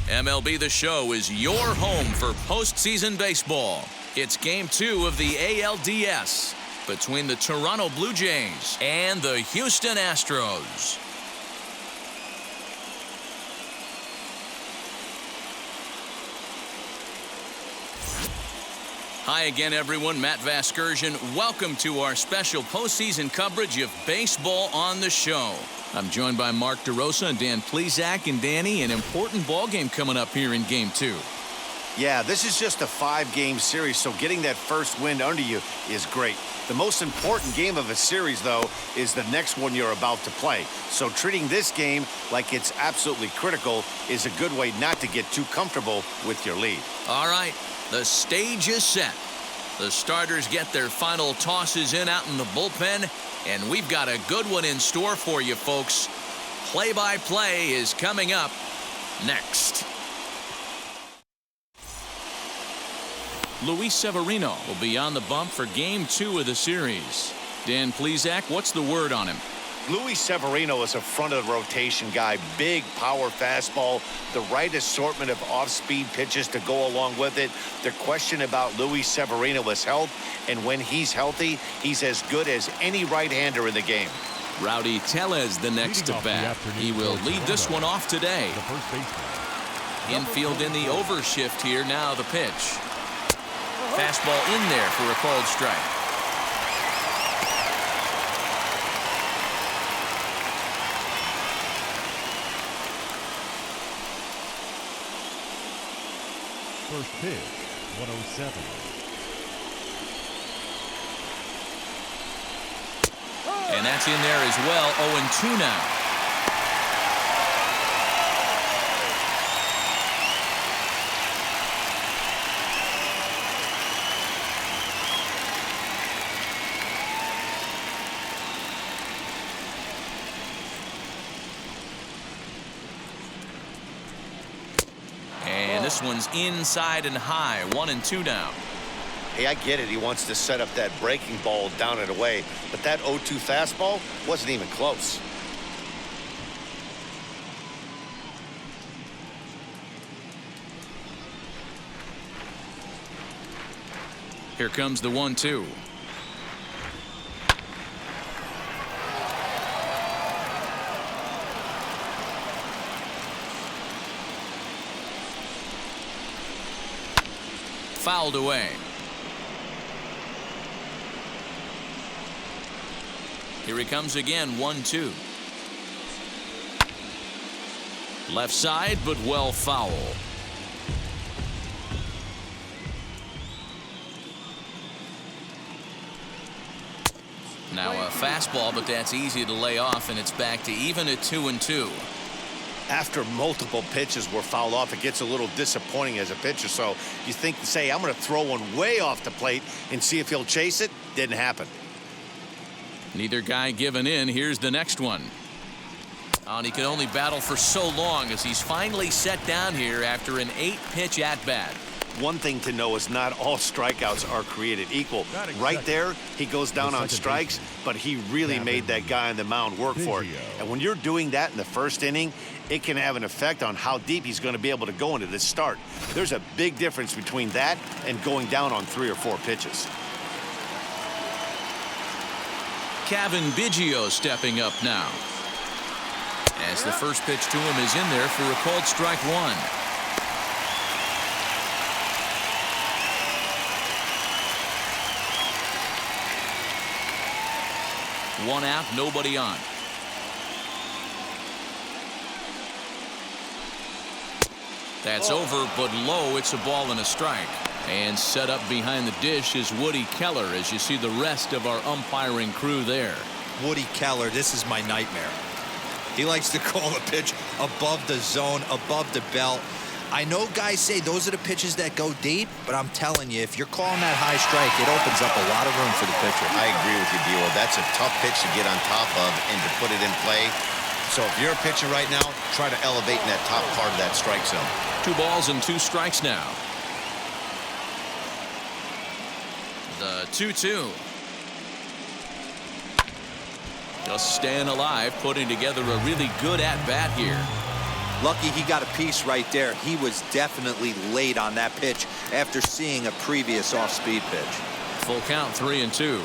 MLB The Show is your home for postseason baseball. It's Game 2 of the ALDS between the Toronto Blue Jays and the Houston Astros. Hi again, everyone. Matt Vasgersian. Welcome to our special postseason coverage of Baseball on the Show. I'm joined by Mark DeRosa and Dan Plesac. And Danny, an important ball game coming up here in Game 2. Yeah, this is just a 5-game series, so getting that first win under you is great. The most important game of a series, though, is the next one you're about to play. So treating this game like it's absolutely critical is a good way not to get too comfortable with your lead. All right, the stage is set. The starters get their final tosses in out in the bullpen, and we've got a good one in store for you, folks. Play-by-play is coming up next. Luis Severino will be on the bump for Game 2 of the series. Dan Plesac, what's the word on him? Luis Severino is a front-of-the-rotation guy. Big power fastball, the right assortment of off-speed pitches to go along with it. The question about Luis Severino is health, and when he's healthy, he's as good as any right-hander in the game. Rowdy Tellez the next to bat. He will lead this one off today. Infield in the overshift here. Now the pitch. Fastball in there for a called strike. First pitch, 107. And that's in there as well. 0-2 now. This one's inside and high. 1-2 now. Hey, I get it. He wants to set up that breaking ball down and away, but that 0-2 fastball wasn't even close. Here comes the 1-2. Fouled away. Here he comes again. 1-2. Left side, but well foul. Now a fastball, but that's easy to lay off, and it's back to even at 2-2. After multiple pitches were fouled off, it gets a little disappointing as a pitcher. So you think, say, I'm going to throw one way off the plate and see if he'll chase it. Didn't happen. Neither guy giving in. Here's the next one. And he can only battle for so long as he's finally set down here after an 8-pitch at-bat. One thing to know is not all strikeouts are created equal. Right there, he goes down on strikes, but he really made that guy on the mound work for it. And when you're doing that in the first inning, it can have an effect on how deep he's going to be able to go into this start. There's a big difference between that and going down on 3 or 4 pitches. Kevin Biggio stepping up now. As the first pitch to him is in there for a called strike 1. One out, nobody on. That's over, but low. It's a ball and a strike. And set up behind the dish is Woody Keller as you see the rest of our umpiring crew there. Woody Keller, this is my nightmare. He likes to call the pitch above the zone, above the belt. I know guys say those are the pitches that go deep, but I'm telling you, if you're calling that high strike, it opens up a lot of room for the pitcher. I agree with you, Dio. That's a tough pitch to get on top of and to put it in play. So if you're a pitcher right now, try to elevate in that top part of that strike zone. 2 balls and 2 strikes now. The 2-2. Just staying alive, putting together a really good at-bat here. Lucky he got a piece right there. He was definitely late on that pitch after seeing a previous off-speed pitch. Full count, 3-2.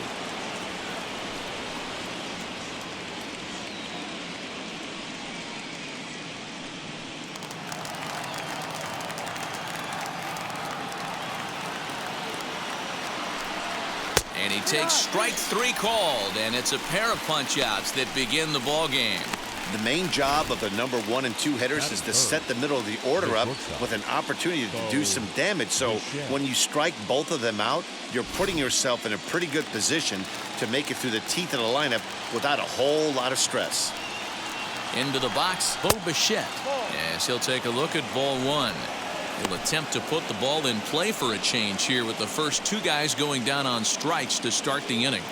And he takes strike 3 called, and it's a pair of punch-outs that begin the ball game. The main job of the number 1 and 2 hitters is to set the middle of the order up with an opportunity to do some damage. So when you strike both of them out, you're putting yourself in a pretty good position to make it through the teeth of the lineup without a whole lot of stress. Into the box, Bo Bichette. As he'll take a look at ball 1. He'll attempt to put the ball in play for a change here with the first 2 guys going down on strikes to start the inning.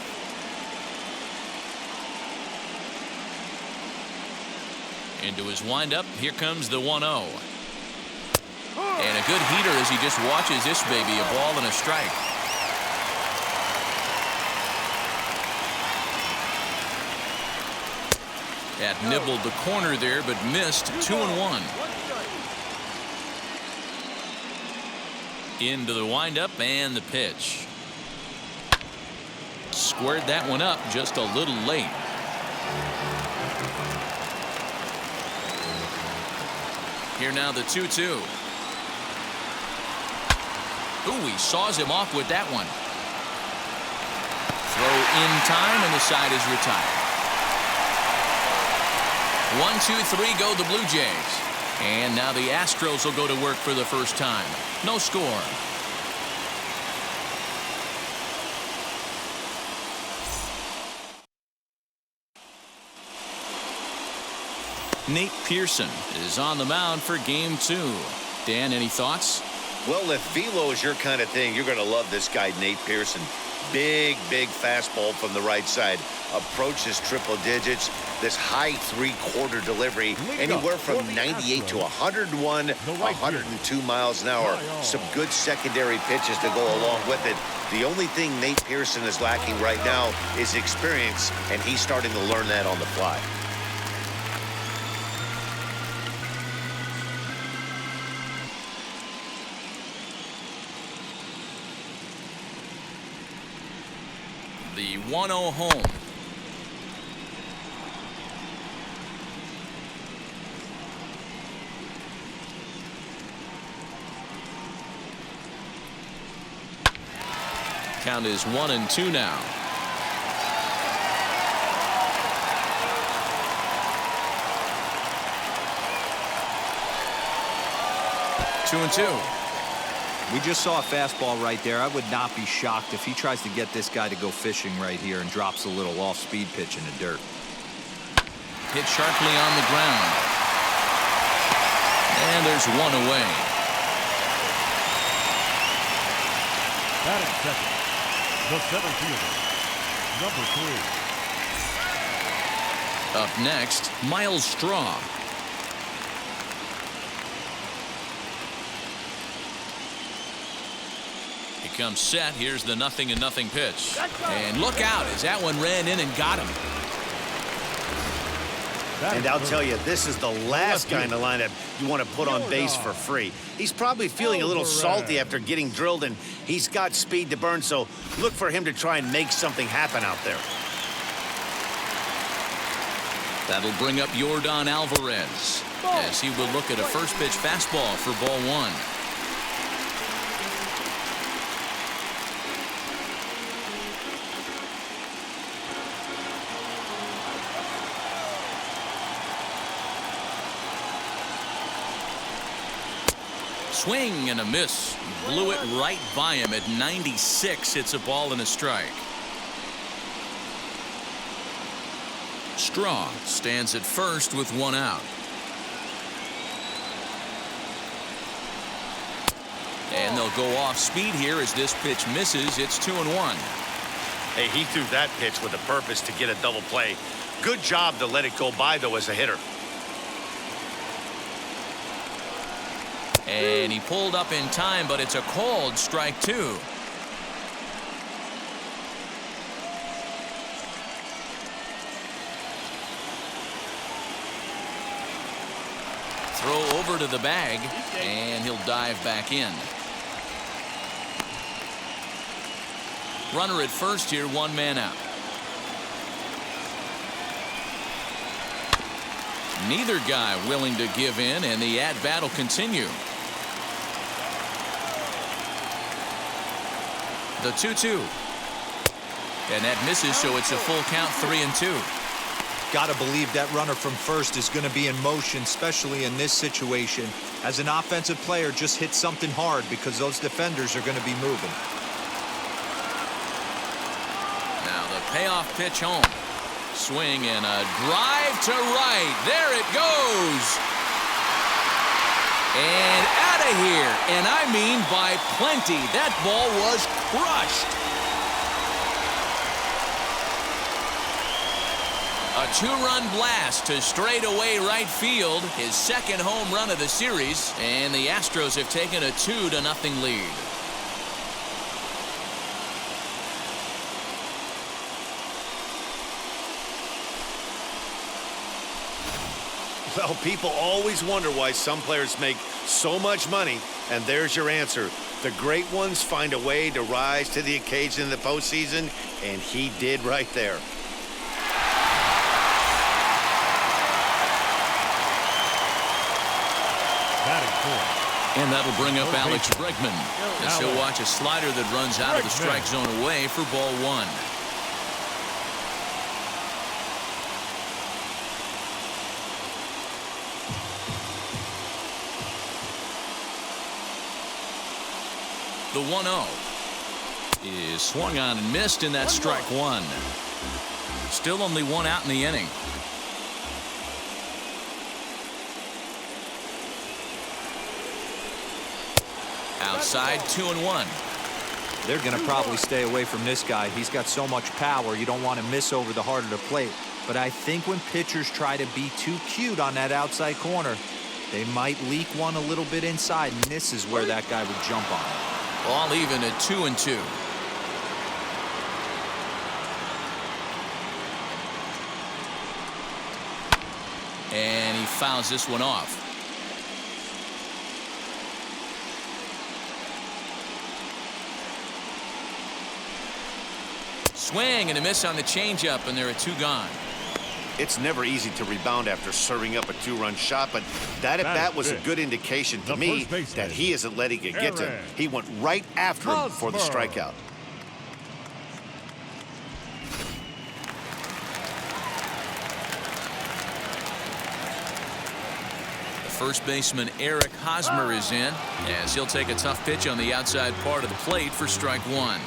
Into his windup, here comes the 1-0. And a good heater as he just watches this baby, a ball and a strike. That nibbled the corner there, but missed. 2-1. Into the windup and the pitch. Squared that one up just a little late. Here now the 2-2. Ooh, he saws him off with that one. Throw in time, and the side is retired. 1-2-3 go the Blue Jays. And now the Astros will go to work for the first time. No score. Nate Pearson is on the mound for game 2. Dan, any thoughts? Well, if velo is your kind of thing, you're going to love this guy, Nate Pearson. Big fastball from the right side. Approaches triple digits. This high 3/4 delivery. Anywhere from 98 to 101, 102 miles an hour. Some good secondary pitches to go along with it. The only thing Nate Pearson is lacking right now is experience, and he's starting to learn that on the fly. The 1-0 home. Count is 1-2 now. Two and two. We just saw a fastball right there. I would not be shocked if he tries to get this guy to go fishing right here and drops a little off-speed pitch in the dirt. Hit sharply on the ground. And there's one away. Batting second, the center fielder, number 3. Up next, Miles Straw. He comes set. Here's the 0-0 pitch. And look out as that one ran in and got him. And I'll tell you, this is the last guy in the lineup you want to put on base for free. He's probably feeling a little salty after getting drilled, and he's got speed to burn, so look for him to try and make something happen out there. That'll bring up Yordan Alvarez as he will look at a first pitch fastball for ball one. Swing and a miss. Blew it right by him at 96. It's a ball and a strike. Straw stands at first with one out. And they'll go off speed here as this pitch misses. It's 2-1. Hey, he threw that pitch with a purpose to get a double play. Good job to let it go by, though, as a hitter. And he pulled up in time, but it's a called strike two. Throw over to the bag, and he'll dive back in. Runner at first here, 1 man out. Neither guy willing to give in, and the at-bat will continue. The 2-2. And that misses, so it's a full count, 3-2. Got to believe that runner from first is going to be in motion, especially in this situation. As an offensive player, just hit something hard because those defenders are going to be moving. Now the payoff pitch home. Swing and a drive to right. There it goes. And out of here. And I mean by plenty. That ball was crushed. A 2-run blast to straightaway right field. His second home run of the series. And the Astros have taken a 2-0 lead. Well, people always wonder why some players make so much money, and there's your answer. The great ones find a way to rise to the occasion in the postseason, and he did right there. And that'll bring up Alex Bregman, as he'll watch a slider that runs out of the strike zone away for ball 1. The 1-0 is swung on and missed, and that's strike 1. Still only 1 out in the inning. Outside, 2-1. They're going to probably stay away from this guy. He's got so much power, you don't want to miss over the heart of the plate. But I think when pitchers try to be too cute on that outside corner, they might leak one a little bit inside, and this is where that guy would jump on. All even at 2-2. And he fouls this one off. Swing and a miss on the changeup, and there are 2 gone. It's never easy to rebound after serving up a 2-run shot, but that at-bat was a good indication to me that he isn't letting it get to him. He went right after him for the strikeout. First baseman Eric Hosmer is in, as he'll take a tough pitch on the outside part of the plate for strike 1.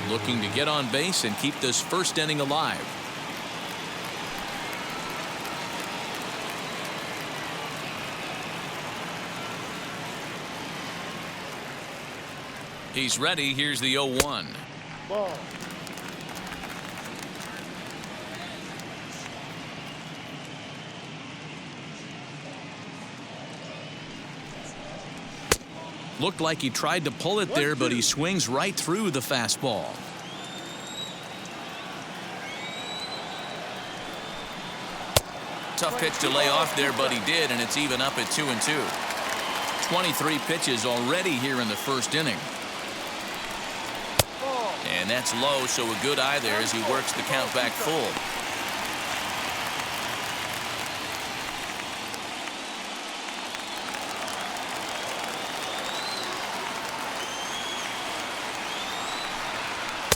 Looking to get on base and keep this first inning alive. He's ready. Here's the 0-1. Ball. Looked like he tried to pull it there, but he swings right through the fastball. Tough pitch to lay off there, but he did, and it's even up at 2-2. 23 pitches already here in the first inning. And that's low, so a good eye there as he works the count back full.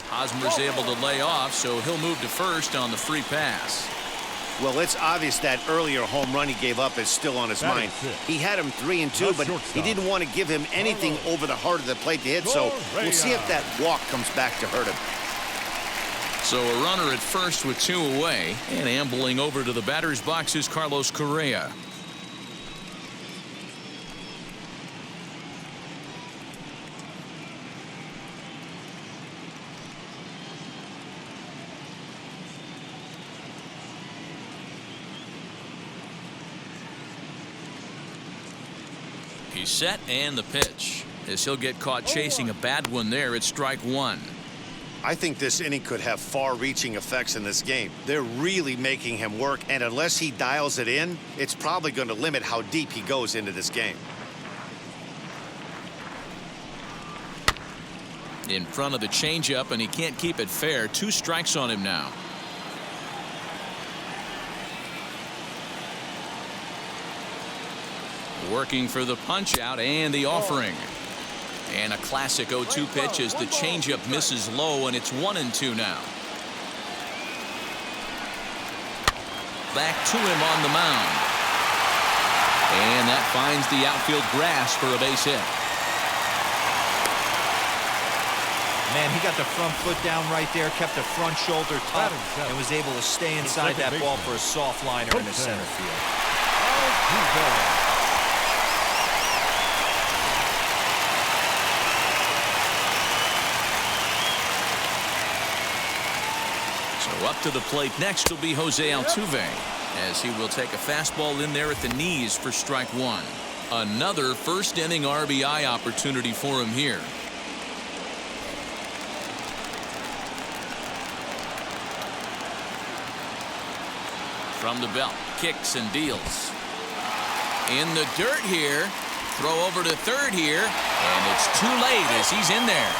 Hosmer's able to lay off, so he'll move to first on the free pass. Well, it's obvious that earlier home run he gave up is still on his mind. He had him 3-2, but he didn't want to give him anything over the heart of the plate to hit, so we'll see if that walk comes back to hurt him. So a runner at first with 2 away, and ambling over to the batter's box is Carlos Correa. He's set, and the pitch, as he'll get caught chasing a bad one there at strike 1. I think this inning could have far-reaching effects in this game. They're really making him work, and unless he dials it in, it's probably going to limit how deep he goes into this game. In front of the changeup, and he can't keep it fair. 2 strikes on him now. Working for the punch out and the offering. And a classic 0-2 pitch as the changeup misses low, and it's 1-2 now. Back to him on the mound. And that finds the outfield grass for a base hit. Man, he got the front foot down right there, kept the front shoulder tucked, and was able to stay inside that ball for a soft liner in the center field. So up to the plate next will be Jose Altuve, as he will take a fastball in there at the knees for strike 1. Another first inning RBI opportunity for him here. From the belt, kicks and deals. In the dirt here. Throw over to third here. And it's too late as he's in there.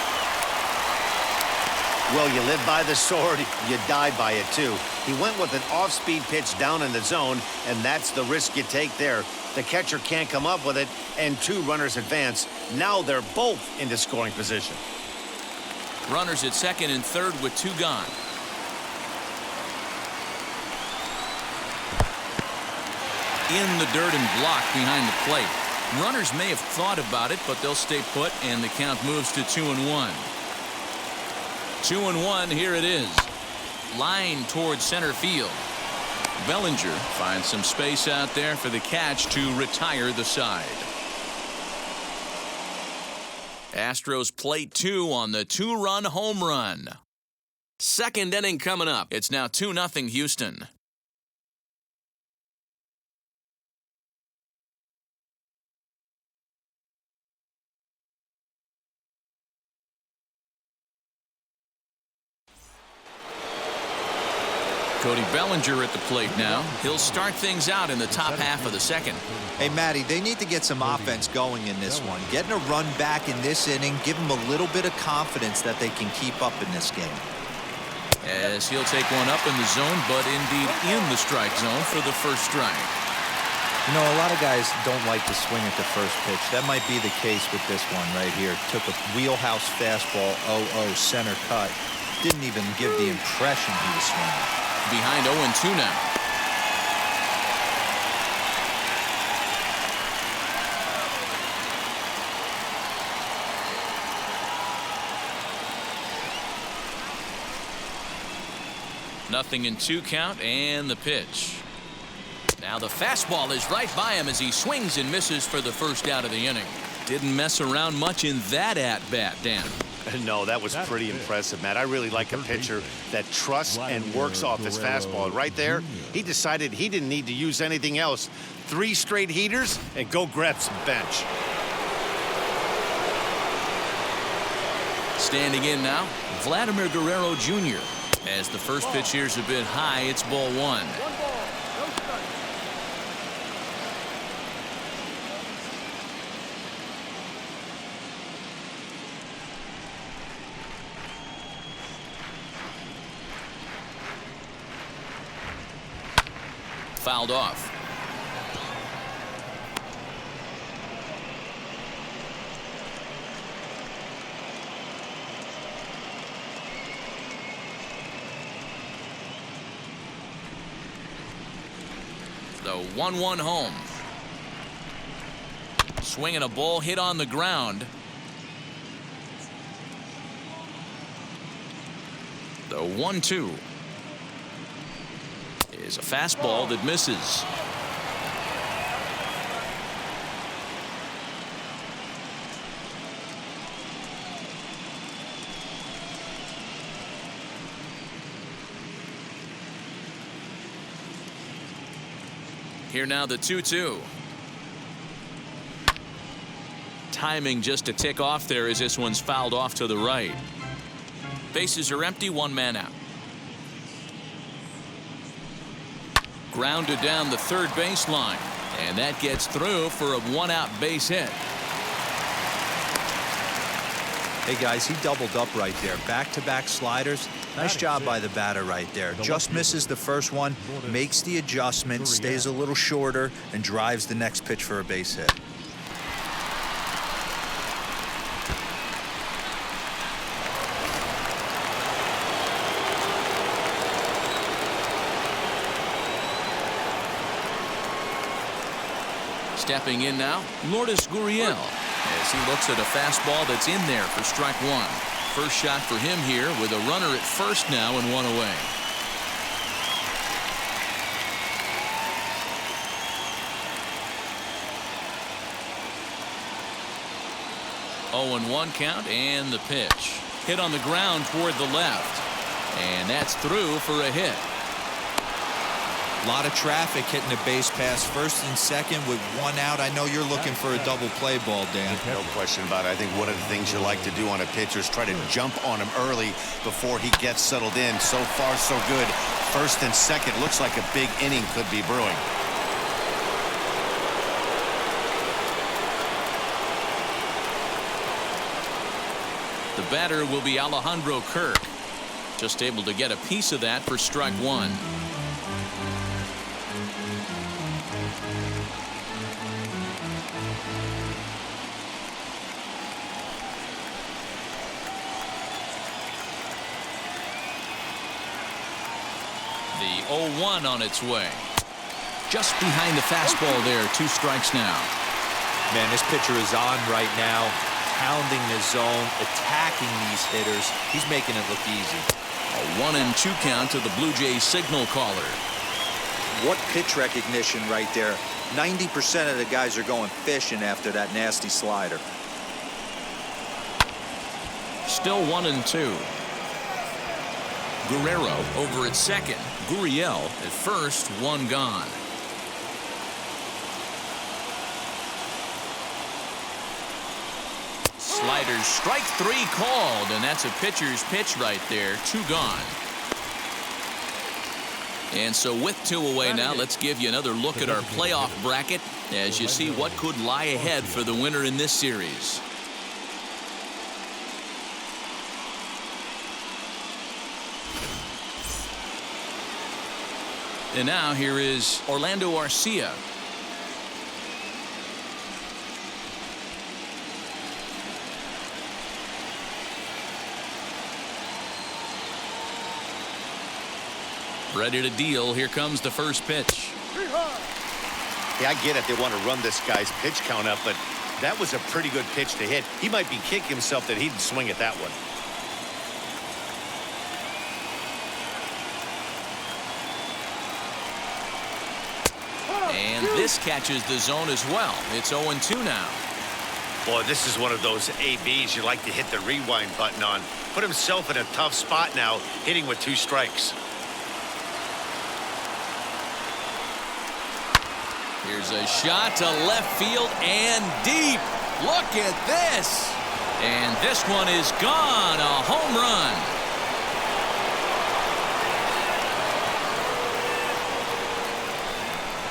Well, you live by the sword, you die by it too. He went with an off-speed pitch down in the zone, and that's the risk you take there. The catcher can't come up with it, and 2 runners advance. Now they're both into scoring position. Runners at second and third with 2 gone. In the dirt and blocked behind the plate. Runners may have thought about it, but they'll stay put, and the count moves to 2-1. 2-1, here it is. Line towards center field. Bellinger finds some space out there for the catch to retire the side. Astros plate 2 on the 2-run home run. Second inning coming up. It's now 2-0 Houston. Cody Bellinger at the plate now. He'll start things out in the top half of the second. Hey, Matty, they need to get some offense going in this one. Getting a run back in this inning, give them a little bit of confidence that they can keep up in this game. As he'll take one up in the zone, but indeed in the strike zone for the first strike. You know, a lot of guys don't like to swing at the first pitch. That might be the case with this one right here. Took a wheelhouse fastball, 0-0 center cut. Didn't even give the impression he was swinging. Behind 0-2 now. Nothing in 2 count, and the pitch. Now the fastball is right by him as he swings and misses for the first out of the inning. Didn't mess around much in that at-bat, Dan. No, that was pretty impressive, Matt. I really like a pitcher that trusts and works off his fastball. Right there, he decided he didn't need to use anything else. 3 straight heaters and go grab some bench. Standing in now, Vladimir Guerrero Jr. As the first pitch here's a bit high, it's ball 1. Fouled off. The 1-1 home. Swinging a ball hit on the ground. The 1-2. Is a fastball that misses. Here now the 2-2. Timing just a tick off there as this one's fouled off to the right. Bases are empty, one man out. Grounded down the third baseline, and that gets through for a one-out base hit. Hey guys, he doubled up right there. Back-to-back sliders. Nice job by the batter right there. Just misses the first one, makes the adjustment, stays a little shorter, and drives the next pitch for a base hit. Stepping in now, Lourdes Gurriel, as he looks at a fastball that's in there for strike one. First shot for him here with a runner at first now and one away. Oh, and 1 count, and the pitch. Hit on the ground toward the left. And that's through for a hit. A lot of traffic hitting the base pass first and second with 1 out. I know you're looking for a double play ball, Dan. No question about it. I think one of the things you like to do on a pitcher is try to jump on him early before he gets settled in. So far, so good. First and second looks like a big inning could be brewing. The batter will be Alejandro Kirk. Just able to get a piece of that for strike one. The 0-1 on its way. Just behind the fastball there. 2 strikes now. Man, this pitcher is on right now, pounding the zone, attacking these hitters. He's making it look easy. A 1-2 count to the Blue Jays signal caller. What pitch recognition right there. 90% of the guys are going fishing after that nasty slider. Still 1-2. Guerrero over at second. Gurriel at first, 1 gone. Sliders, strike 3 called, and that's a pitcher's pitch right there. 2 gone. And so with 2 away now, let's give you another look at our playoff bracket as you see what could lie ahead for the winner in this series. And now here is Orlando Arcia. Ready to deal. Here comes the first pitch. Yeah, I get it. They want to run this guy's pitch count up, but that was a pretty good pitch to hit. He might be kicking himself that he didn't swing at that one. And this catches the zone as well. It's 0-2 now. Boy, this is one of those ABs you like to hit the rewind button on. Put himself in a tough spot now, hitting with 2 strikes. Here's a shot to left field and deep. Look at this. And this one is gone. A home run.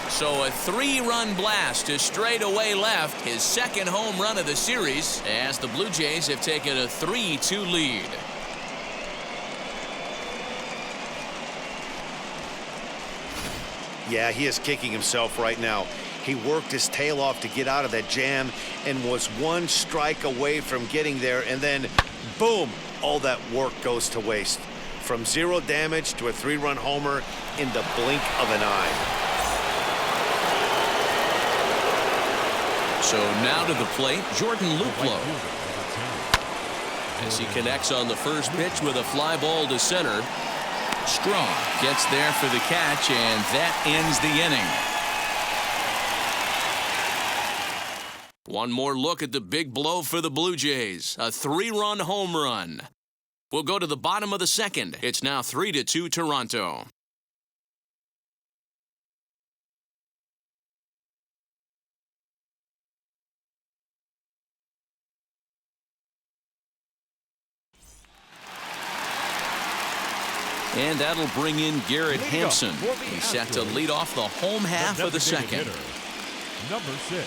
So a 3-run blast to straightaway left, his second home run of the series, as the Blue Jays have taken a 3-2 lead. Yeah, he is kicking himself right now. He worked his tail off to get out of that jam and was 1 strike away from getting there, and then boom, all that work goes to waste. From 0 damage to a 3-run homer in the blink of an eye. So now to the plate, Jordan Luplow. As he connects on the first pitch with a fly ball to center. Strong gets there for the catch, and that ends the inning. One more look at the big blow for the Blue Jays. A 3-run home run. We'll go to the bottom of the second. It's now 3-2 Toronto. And that'll bring in Garrett Hampson. He's set to lead off the home half of the second. Number 6.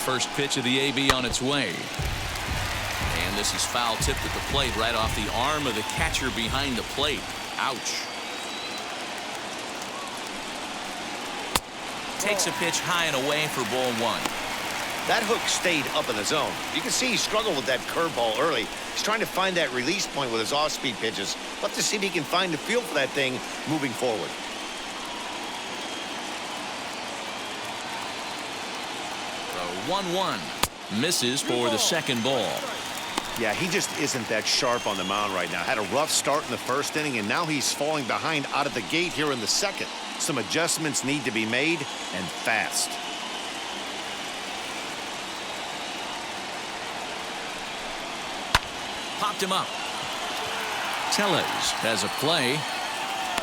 First pitch of the AB on its way. And this is foul tipped at the plate right off the arm of the catcher behind the plate. Ouch. Takes a pitch high and away for ball 1. That hook stayed up in the zone. You can see he struggled with that curveball early. He's trying to find that release point with his off-speed pitches. Love to see if he can find the feel for that thing moving forward. The 1-1 misses for the second ball. Yeah, he just isn't that sharp on the mound right now. Had a rough start in the first inning, and now he's falling behind out of the gate here in the second. Some adjustments need to be made, and fast. Popped him up. Tellez has a play,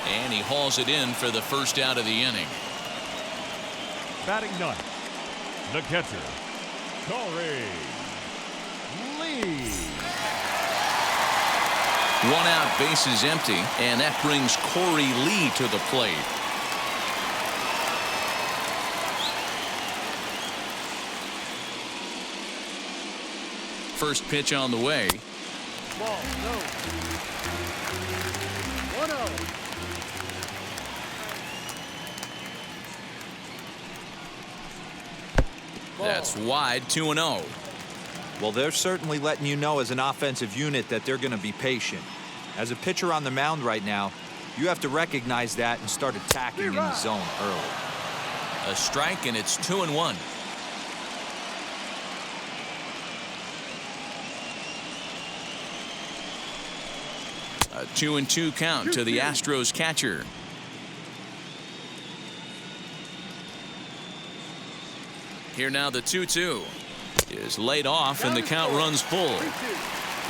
and he hauls it in for the first out of the inning. Batting ninth, the catcher, Cody Bellinger. 1 out, bases empty, and that brings Corey Lee to the plate. First pitch on the way. Ball, no. 1-0. That's wide, 2-0. Well, they're certainly letting you know as an offensive unit that they're going to be patient. As a pitcher on the mound right now, you have to recognize that and start attacking in the zone early. A strike, and it's 2-1. A 2-2 count to the Astros catcher. Here now the 2-2 is laid off, and the count runs full.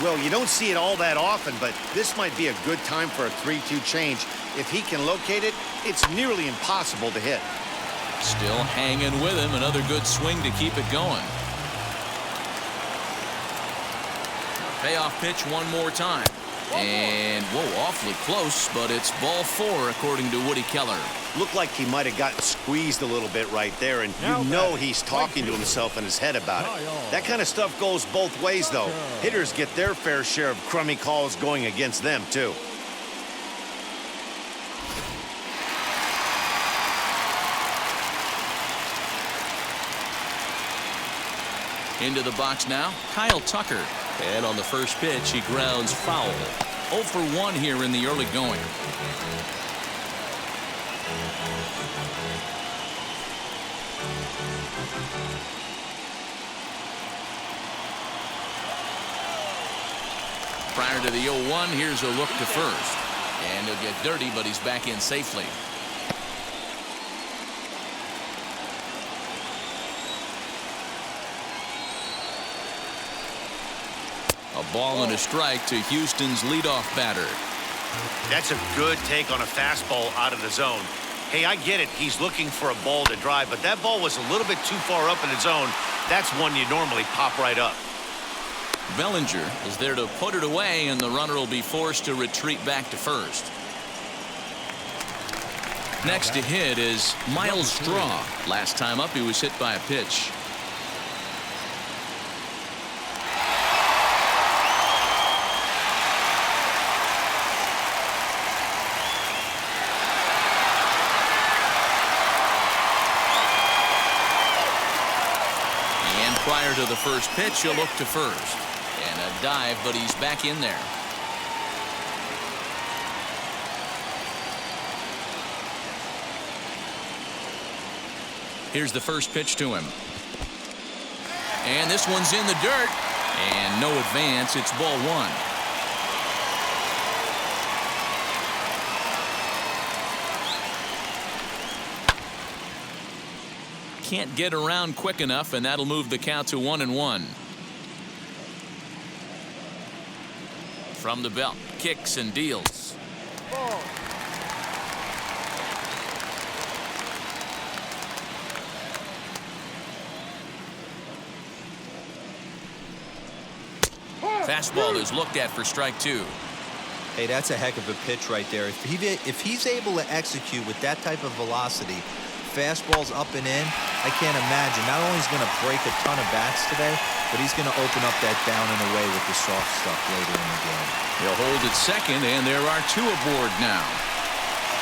Well, you don't see it all that often, but this might be a good time for a 3-2 change. If he can locate it, it's nearly impossible to hit. Still hanging with him. Another good swing to keep it going. Payoff pitch one more time. And, whoa, awfully close, but it's ball 4, according to Woody Keller. Looked like he might have gotten squeezed a little bit right there, and you know he's talking to himself in his head about it. That kind of stuff goes both ways, though. Hitters get their fair share of crummy calls going against them, too. Into the box now, Kyle Tucker. And on the first pitch, he grounds foul. 0 for 1 here in the early going. Prior to the 0-1, here's a look to first. And he'll get dirty, but he's back in safely. A ball and a strike to Houston's leadoff batter. That's a good take on a fastball out of the zone. Hey, I get it. He's looking for a ball to drive, but that ball was a little bit too far up in the zone. That's one you normally pop right up. Bellinger is there to put it away, and the runner will be forced to retreat back to first. Next to hit is Miles Straw. Last time up, he was hit by a pitch. Prior to the first pitch, he'll look to first. And a dive, but he's back in there. Here's the first pitch to him. And this one's in the dirt. And no advance. It's ball 1. Can't get around quick enough, and that'll move the count to 1-1. From the belt, kicks and deals. Fastball is looked at for strike 2. Hey, that's a heck of a pitch right there. If he's able to execute with that type of velocity, fastballs up and in, I can't imagine. Not only is he going to break a ton of bats today, but he's going to open up that down and away with the soft stuff later in the game. He'll hold at second, and there are 2 aboard now.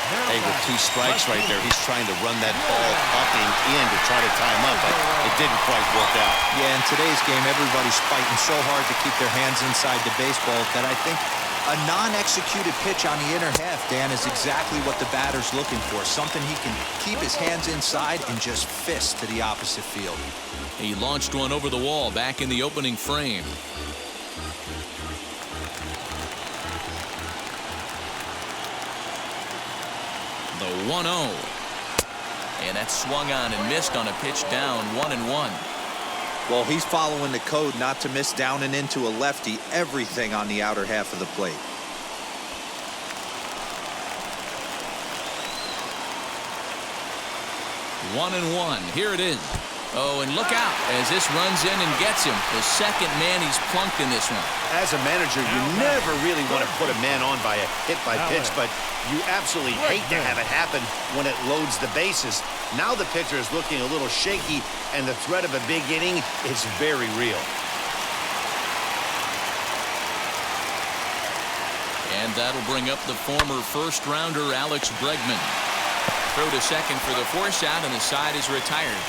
Hey, with 2 strikes right there, he's trying to run that ball up and in to try to tie him up, but it didn't quite work out. Yeah, in today's game, everybody's fighting so hard to keep their hands inside the baseball that I think a non-executed pitch on the inner half, Dan, is exactly what the batter's looking for. Something he can keep his hands inside and just fist to the opposite field. He launched one over the wall back in the opening frame. The 1-0. And that's swung on and missed on a pitch down 1-1. Well, he's following the code not to miss down and into a lefty, everything on the outer half of the plate. One and one. Here it is. Oh, and look out as this runs in and gets him. The second man he's plunked in this one. As a manager, you never really want to put a man on by a hit by pitch, but you absolutely hate to have it happen when it loads the bases. Now the pitcher is looking a little shaky, and the threat of a big inning is very real. And that'll bring up the former first-rounder Alex Bregman. Throw to second for the force out, and the side is retired.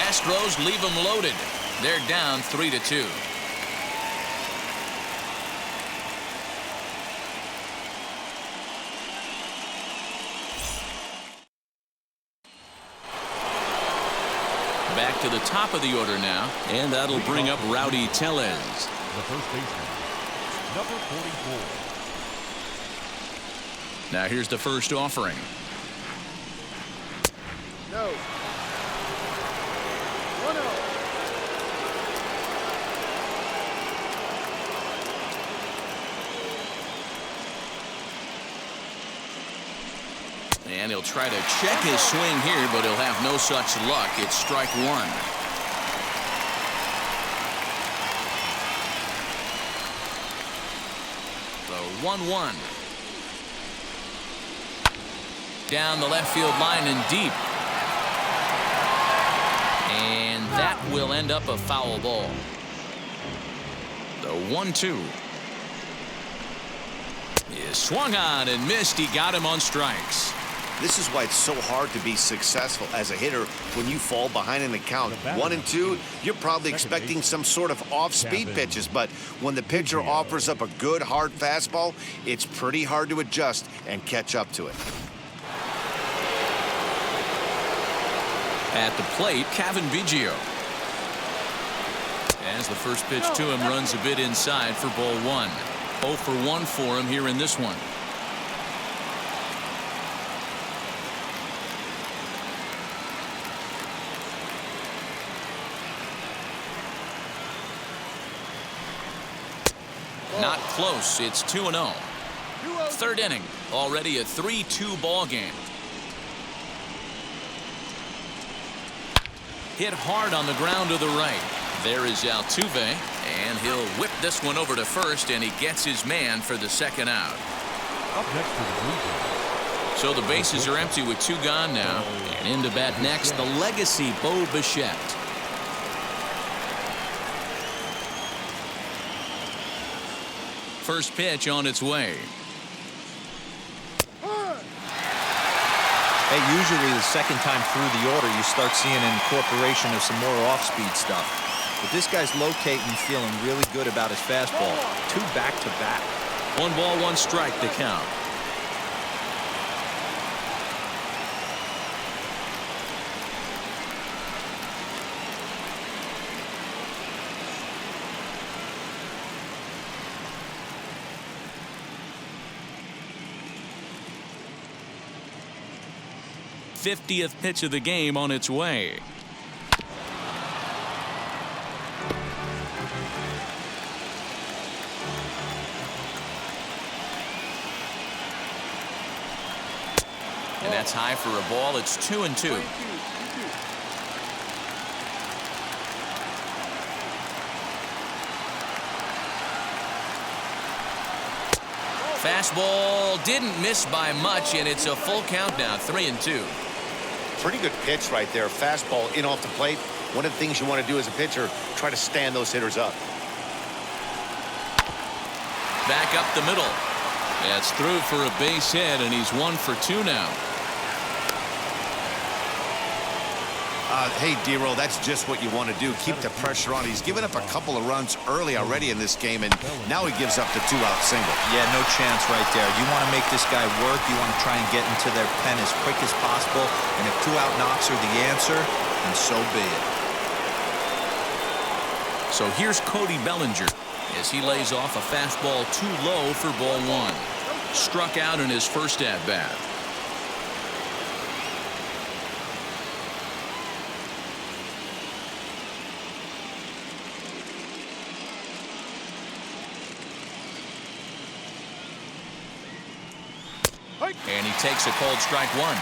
Astros leave them loaded. They're down 3-2. Back to the top of the order now, and that'll bring up Rowdy Tellez. The first baseman, number 44. Now here's the first offering. No. 1-0. And he'll try to check his swing here, but he'll have no such luck. It's strike 1. The 1-1. Down the left field line and deep. And that will end up a foul ball. The 1-2. Is swung on and missed. He got him on strikes. This is why it's so hard to be successful as a hitter when you fall behind in the count. 1 and 2, you're probably expecting some sort of off-speed pitches, but when the pitcher offers up a good hard fastball, it's pretty hard to adjust and catch up to it. At the plate, Cavan Biggio. As the first pitch to him runs a bit inside for ball 1. 0 for 1 for him here in this one. Not close. It's 2-0. Third inning. Already a 3-2 ball game. Hit hard on the ground to the right. There is Altuve, and he'll whip this one over to first, and he gets his man for the second out. Up next to the Blue Jays. So the bases are empty with 2 gone now. And in to bat next, the legacy Bo Bichette. First pitch on its way. Hey, usually the second time through the order, you start seeing an incorporation of some more off-speed stuff. But this guy's locating, feeling really good about his fastball. 2 back-to-back. 1 ball, 1 strike to count. '50th pitch of the game on its way. And that's high for a ball. It's 2-2. Fastball didn't miss by much, and it's a full count now, 3-2. Pretty good pitch right there. Fastball in off the plate. One of the things you want to do as a pitcher, try to stand those hitters up. Back up the middle. That's through for a base hit, and he's 1 for 2 now. Hey, D-Roll, that's just what you want to do. Keep the pressure on. He's given up a couple of runs early already in this game, and now he gives up the 2-out single. Yeah, no chance right there. You want to make this guy work. You want to try and get into their pen as quick as possible. And if 2-out knocks are the answer, then so be it. So here's Cody Bellinger as he lays off a fastball too low for ball 1. Struck out in his first at-bat. And he takes a cold strike 1.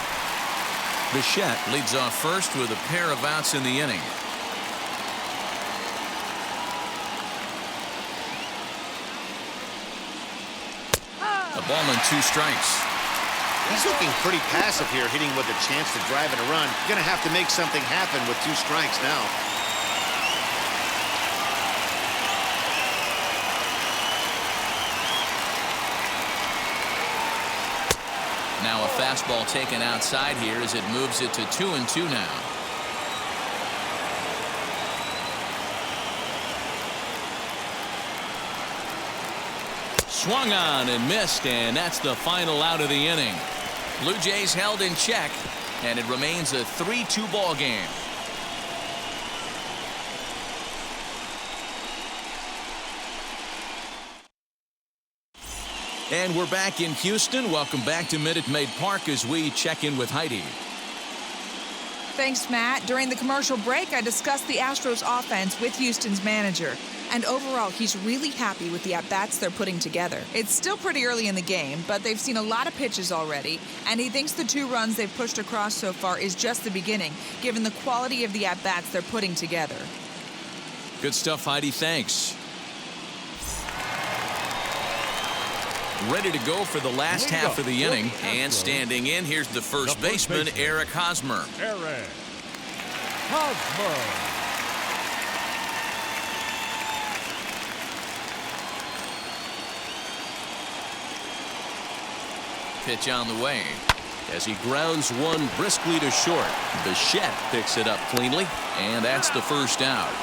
Bichette leads off first with a pair of outs in the inning. A ball and 2 strikes. He's looking pretty passive here, hitting with a chance to drive in a run. Going to have to make something happen with 2 strikes now. Now a fastball taken outside here as it moves it to 2-2 now. Swung on and missed, and that's the final out of the inning. Blue Jays held in check, and it remains a 3-2 ball game. And we're back in Houston. Welcome back to Minute Maid Park as we check in with Heidi. Thanks, Matt. During the commercial break, I discussed the Astros offense with Houston's manager. And overall, he's really happy with the at-bats they're putting together. It's still pretty early in the game, but they've seen a lot of pitches already, and he thinks the 2 runs they've pushed across so far is just the beginning, given the quality of the at-bats they're putting together. Good stuff, Heidi. Thanks. Ready to go for the last half of the inning, and standing in, here's the first baseman, Eric Hosmer. Eric Hosmer. Pitch on the way as he grounds one briskly to short. Bichette picks it up cleanly, and that's the first out.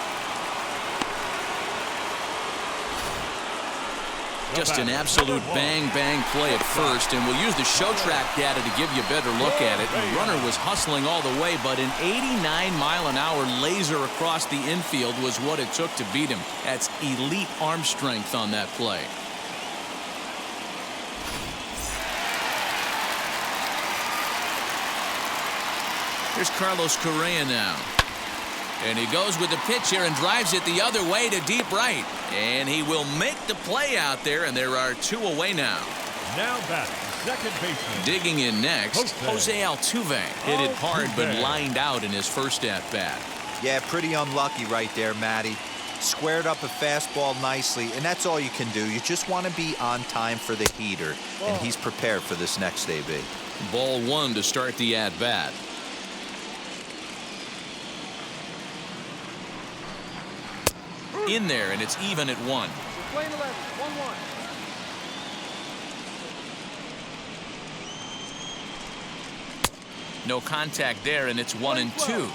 Just an absolute bang-bang play at first, and we'll use the show track data to give you a better look at it. The runner was hustling all the way, but an 89-mile-an-hour laser across the infield was what it took to beat him. That's elite arm strength on that play. Here's Carlos Correa now. And he goes with the pitch here and drives it the other way to deep right. And he will make the play out there, and there are 2 away now. Now batting, second baseman. Digging in next, Jose Altuve. Hit it hard but lined out in his first at-bat. Yeah, pretty unlucky right there, Matty. Squared up a fastball nicely, and that's all you can do. You just want to be on time for the heater, and he's prepared for this next AB. Ball 1 to start the at-bat. In there, and it's even at 1. Lane 11, 1-1. No contact there, and it's 1-2.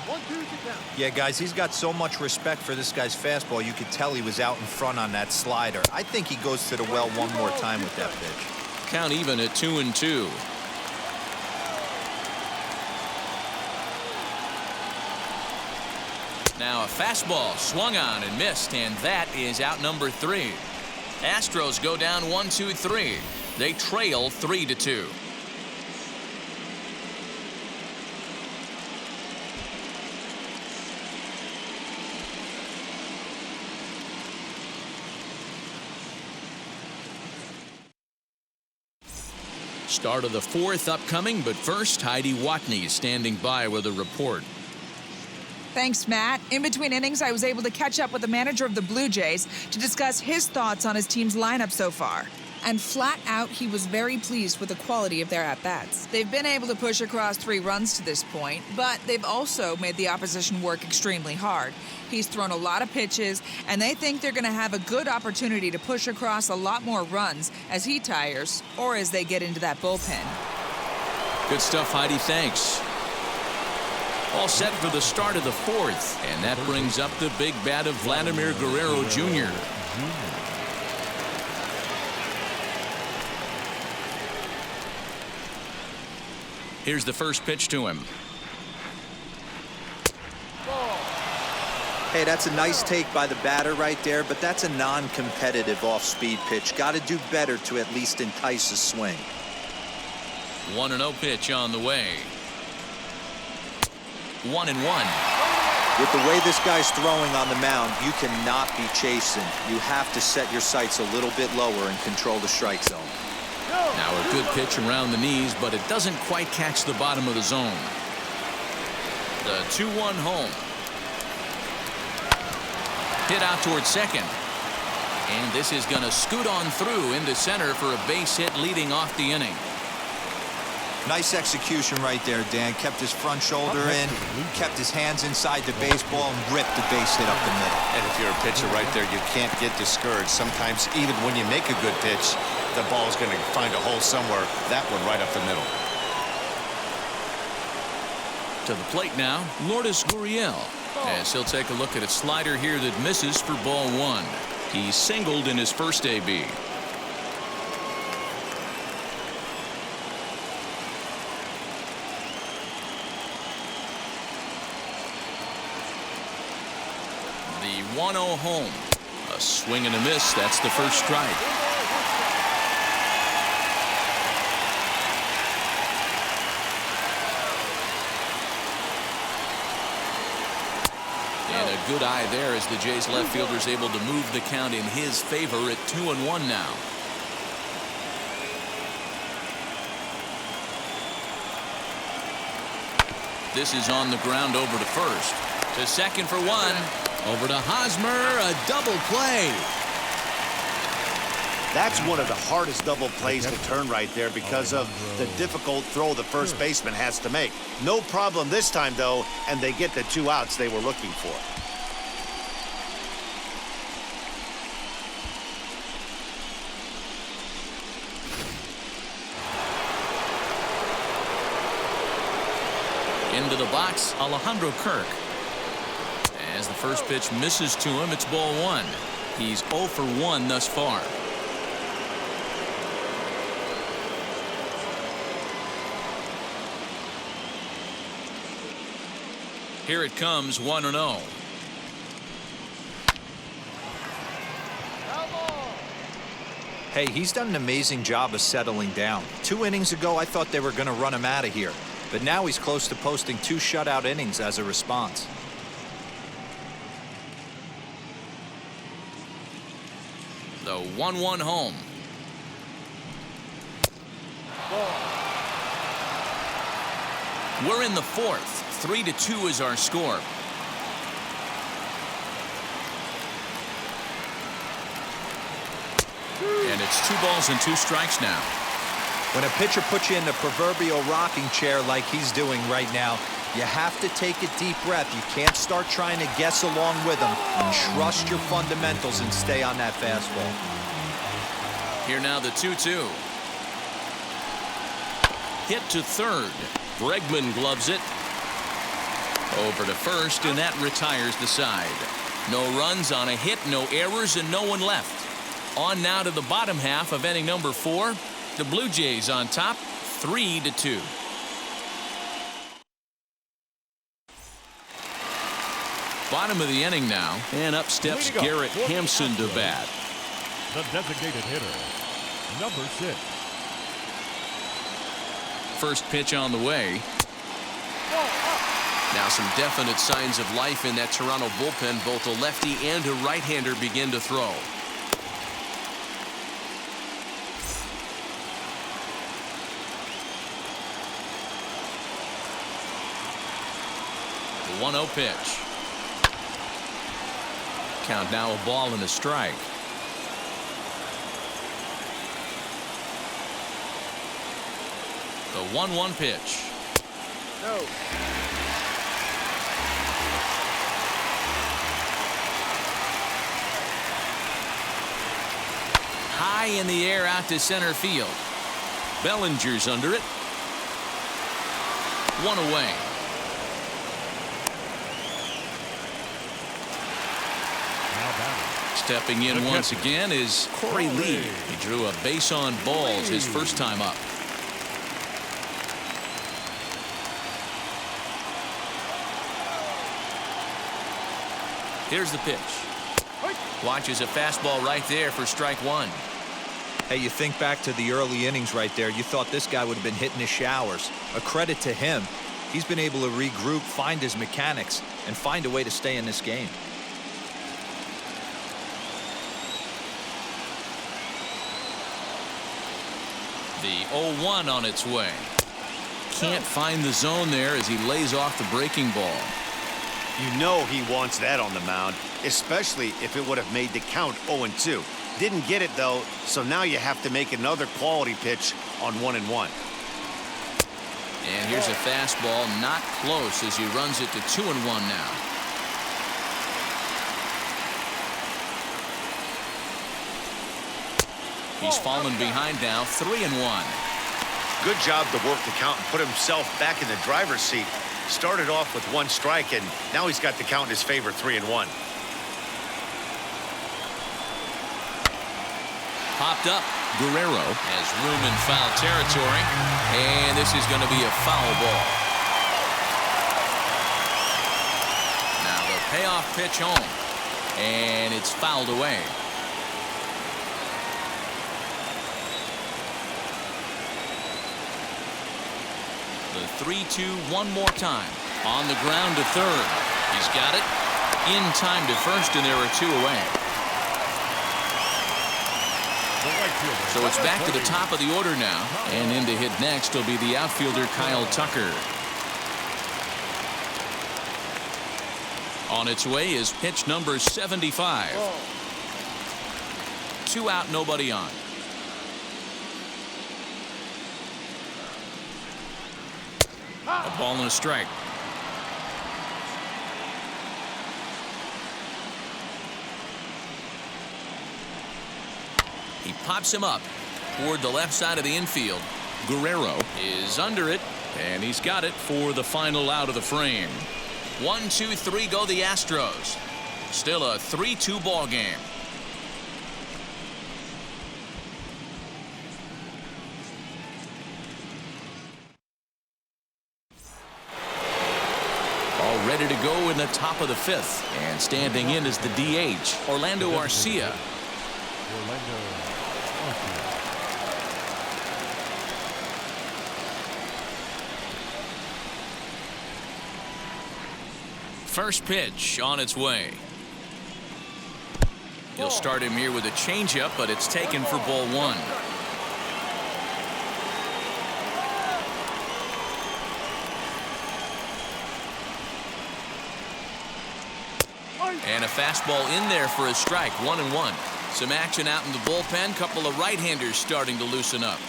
Yeah, guys, he's got so much respect for this guy's fastball. You could tell he was out in front on that slider. I think he goes to the well one more time with that pitch. Count even at 2-2. Now a fastball swung on and missed, and that is out number 3. Astros go down 1-2-3. They trail 3-2. Start of the 4th upcoming, but first, Heidi Watney is standing by with a report. Thanks, Matt. In between innings, I was able to catch up with the manager of the Blue Jays to discuss his thoughts on his team's lineup so far. And flat out, he was very pleased with the quality of their at-bats. They've been able to push across 3 runs to this point, but they've also made the opposition work extremely hard. He's thrown a lot of pitches, and they think they're going to have a good opportunity to push across a lot more runs as he tires or as they get into that bullpen. Good stuff, Heidi. Thanks. All set for the start of the 4th, and that brings up the big bat of Vladimir Guerrero Jr. Here's the first pitch to him. Hey, that's a nice take by the batter right there, but that's a non-competitive off-speed pitch. Got to do better to at least entice a swing. 1-0 pitch on the way. 1-1. With the way this guy's throwing on the mound, you cannot be chasing. You have to set your sights a little bit lower and control the strike zone. Now a good pitch around the knees, but it doesn't quite catch the bottom of the zone. The 2-1 home. Hit out towards second. And this is going to scoot on through into center for a base hit leading off the inning. Nice execution right there, Dan. Kept his front shoulder in, kept his hands inside the baseball, and ripped the base hit up the middle. And if you're a pitcher right there, you can't get discouraged. Sometimes even when you make a good pitch, the ball's going to find a hole somewhere. That one right up the middle. To the plate now, Lourdes Gurriel, as he'll take a look at a slider here that misses for ball 1. He singled in his first AB. The 1-0 home. A swing and a miss. That's the first strike. And a good eye there as the Jays left fielder's able to move the count in his favor at 2-1 now. This is on the ground over to first. To second for 1. Over to Hosmer, a double play. That's one of the hardest double plays to turn right there because of the difficult throw the first baseman has to make. No problem this time, though, and they get the 2 outs they were looking for. Into the box, Alejandro Kirk. As the first pitch misses to him, it's ball 1. He's 0 for 1 thus far. Here it comes, 1-0. Hey, he's done an amazing job of settling down. 2 innings ago, I thought they were going to run him out of here. But now he's close to posting 2 shutout innings as a response. The 1-1 home. We're in the 4th. 3-2 is our score. And it's 2 balls and 2 strikes now. When a pitcher puts you in the proverbial rocking chair like he's doing right now, you have to take a deep breath. You can't start trying to guess along with him. Trust your fundamentals and stay on that fastball. Here now the 2-2. Hit to third. Bregman gloves it. Over to first, and that retires the side. No runs on a hit, no errors, and no one left. On now to the bottom half of inning number 4. The Blue Jays on top, 3-2. Bottom of the inning now, and up steps Garrett Hampson to bat. The designated hitter, number 6. First pitch on the way. Now some definite signs of life in that Toronto bullpen. Both a lefty and a right-hander begin to throw. The 1-0 pitch. Count now a ball and a strike. The 1-1 pitch. No. High in the air out to center field. Bellinger's under it. 1 away. Stepping in once again is Corey Lee. He drew a base on balls his first time up. Here's the pitch. Watches a fastball right there for strike 1. Hey, you think back to the early innings right there. You thought this guy would have been hitting his showers. A credit to him. He's been able to regroup, find his mechanics, and find a way to stay in this game. The 0-1 on its way. Can't find the zone there as he lays off the breaking ball. You know he wants that on the mound, especially if it would have made the count 0-2. Didn't get it, though, so now you have to make another quality pitch on 1-1. And here's a fastball, not close, as he runs it to 2-1 now. He's fallen behind now, 3-1. Good job to work the count and put himself back in the driver's seat. Started off with 1 strike, and now he's got the count in his favor, 3-1. Popped up. Guerrero has room in foul territory, and this is going to be a foul ball. Now the payoff pitch home, and it's fouled away. The 3-2 one more time. On the ground to third. He's got it. In time to first, and there are 2 away. So it's back to the top of the order now. And in to hit next will be the outfielder Kyle Tucker. On its way is pitch number 75. 2 out, nobody on. A ball and a strike. He pops him up toward the left side of the infield. Guerrero is under it, and he's got it for the final out of the frame. 1, 2, 3 go the Astros. Still a 3-2 ball game. All ready to go in the top of the 5th, and standing in is the DH, Orlando Arcia. First pitch on its way. He'll start him here with a changeup, but it's taken for ball 1. And a fastball in there for a strike. 1-1. Some action out in the bullpen. Couple of right-handers starting to loosen up.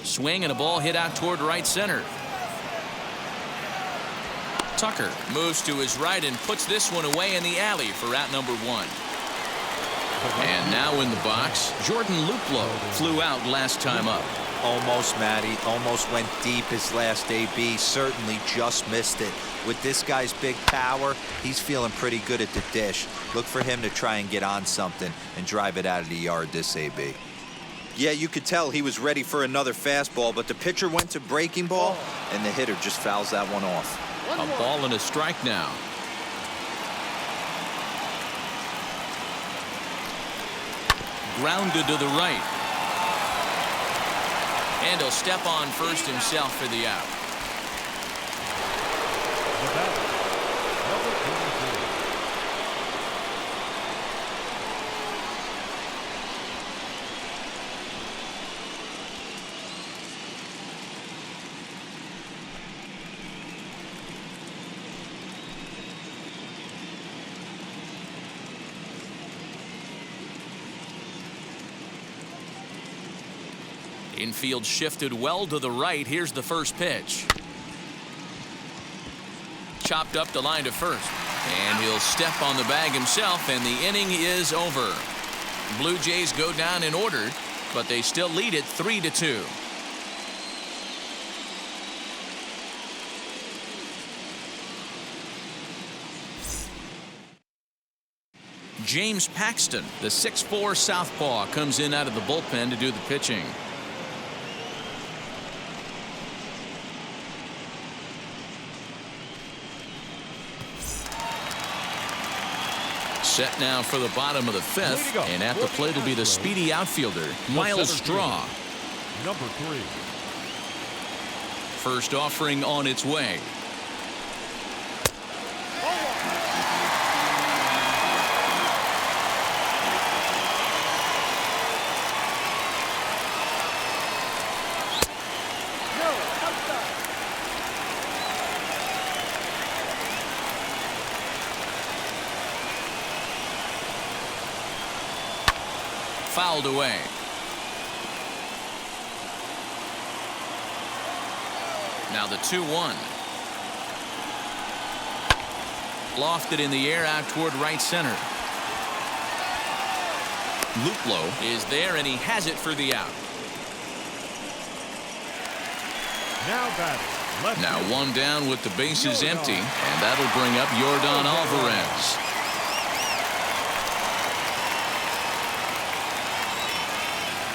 Swing and a ball hit out toward right center. Tucker moves to his right and puts this one away in the alley for out number 1. And now in the box, Jordan Luplow flew out last time up. Almost, Matty. Almost went deep his last AB. Certainly just missed it. With this guy's big power, he's feeling pretty good at the dish. Look for him to try and get on something and drive it out of the yard this AB. Yeah, you could tell he was ready for another fastball, but the pitcher went to breaking ball, and the hitter just fouls that one off. A ball and a strike now. Grounded to the right. And he'll step on first himself for the out. Infield shifted well to the right. Here's the first pitch. Chopped up the line to first. And he'll step on the bag himself, and the inning is over. Blue Jays go down in order, but they still lead it 3-2. James Paxton, the 6'4" southpaw, comes in out of the bullpen to do the pitching. Set now for the bottom of the fifth, and at the plate will be the speedy outfielder, Miles Straw. Number 3. First offering on its way. Fouled away. Now the 2-1. Lofted in the air out toward right center. Luplow is there, and he has it for the out. Now batting. Now one down with the bases empty, and that'll bring up Yordan Alvarez.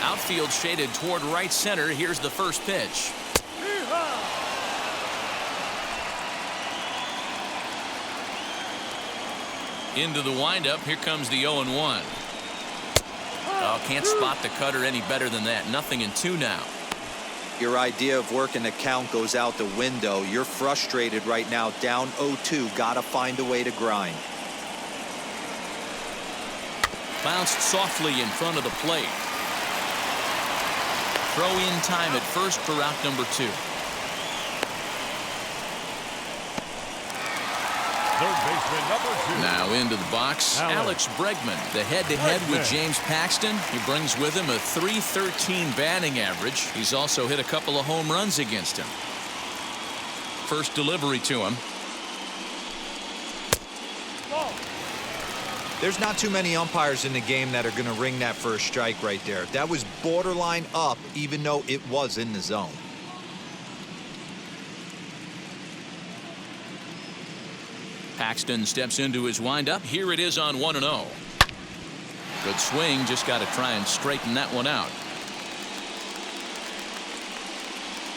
Outfield shaded toward right center. Here's the first pitch. Into the windup. Here comes the 0-1. Oh, can't spot the cutter any better than that. 0-2 now. Your idea of working the count goes out the window. You're frustrated right now, down 0-2. Gotta find a way to grind. Bounced softly in front of the plate. Throw in time at first for out number 2. Third baseman number 2. Now into the box, Alex Bregman, the head-to-head with James Paxton. He brings with him a .313 batting average. He's also hit a couple of home runs against him. First delivery to him. There's not too many umpires in the game that are going to ring that first strike right there. That was borderline up, even though it was in the zone. Paxton steps into his windup. Here it is on 1-0. Good swing. Just got to try and straighten that one out.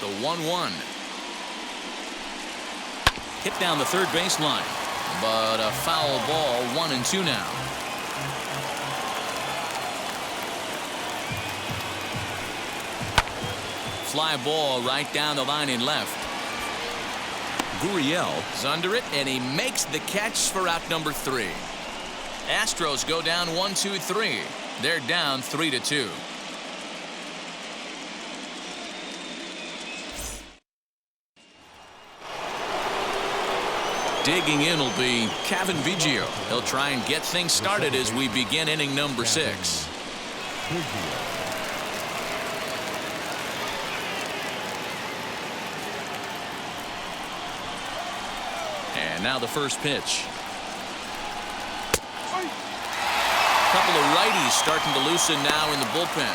The 1-1. Hit down the third baseline. But a foul ball. 1-2 now. Fly ball right down the line in left. Gurriel is under it, and he makes the catch for out number 3. Astros go down 1-2-3. They're down 3-2. Digging in will be Kevin Biggio. He'll try and get things started as we begin inning number 6. And now the first pitch. Couple of righties starting to loosen now in the bullpen.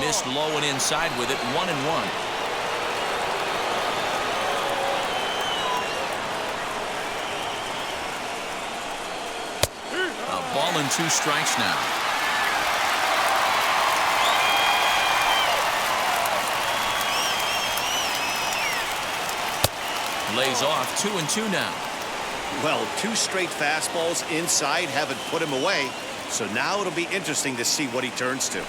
Missed low and inside with it. 1-1. A ball and 2 strikes now. Lays off. 2-2 now. Well, 2 straight fastballs inside haven't put him away. So now it'll be interesting to see what he turns to.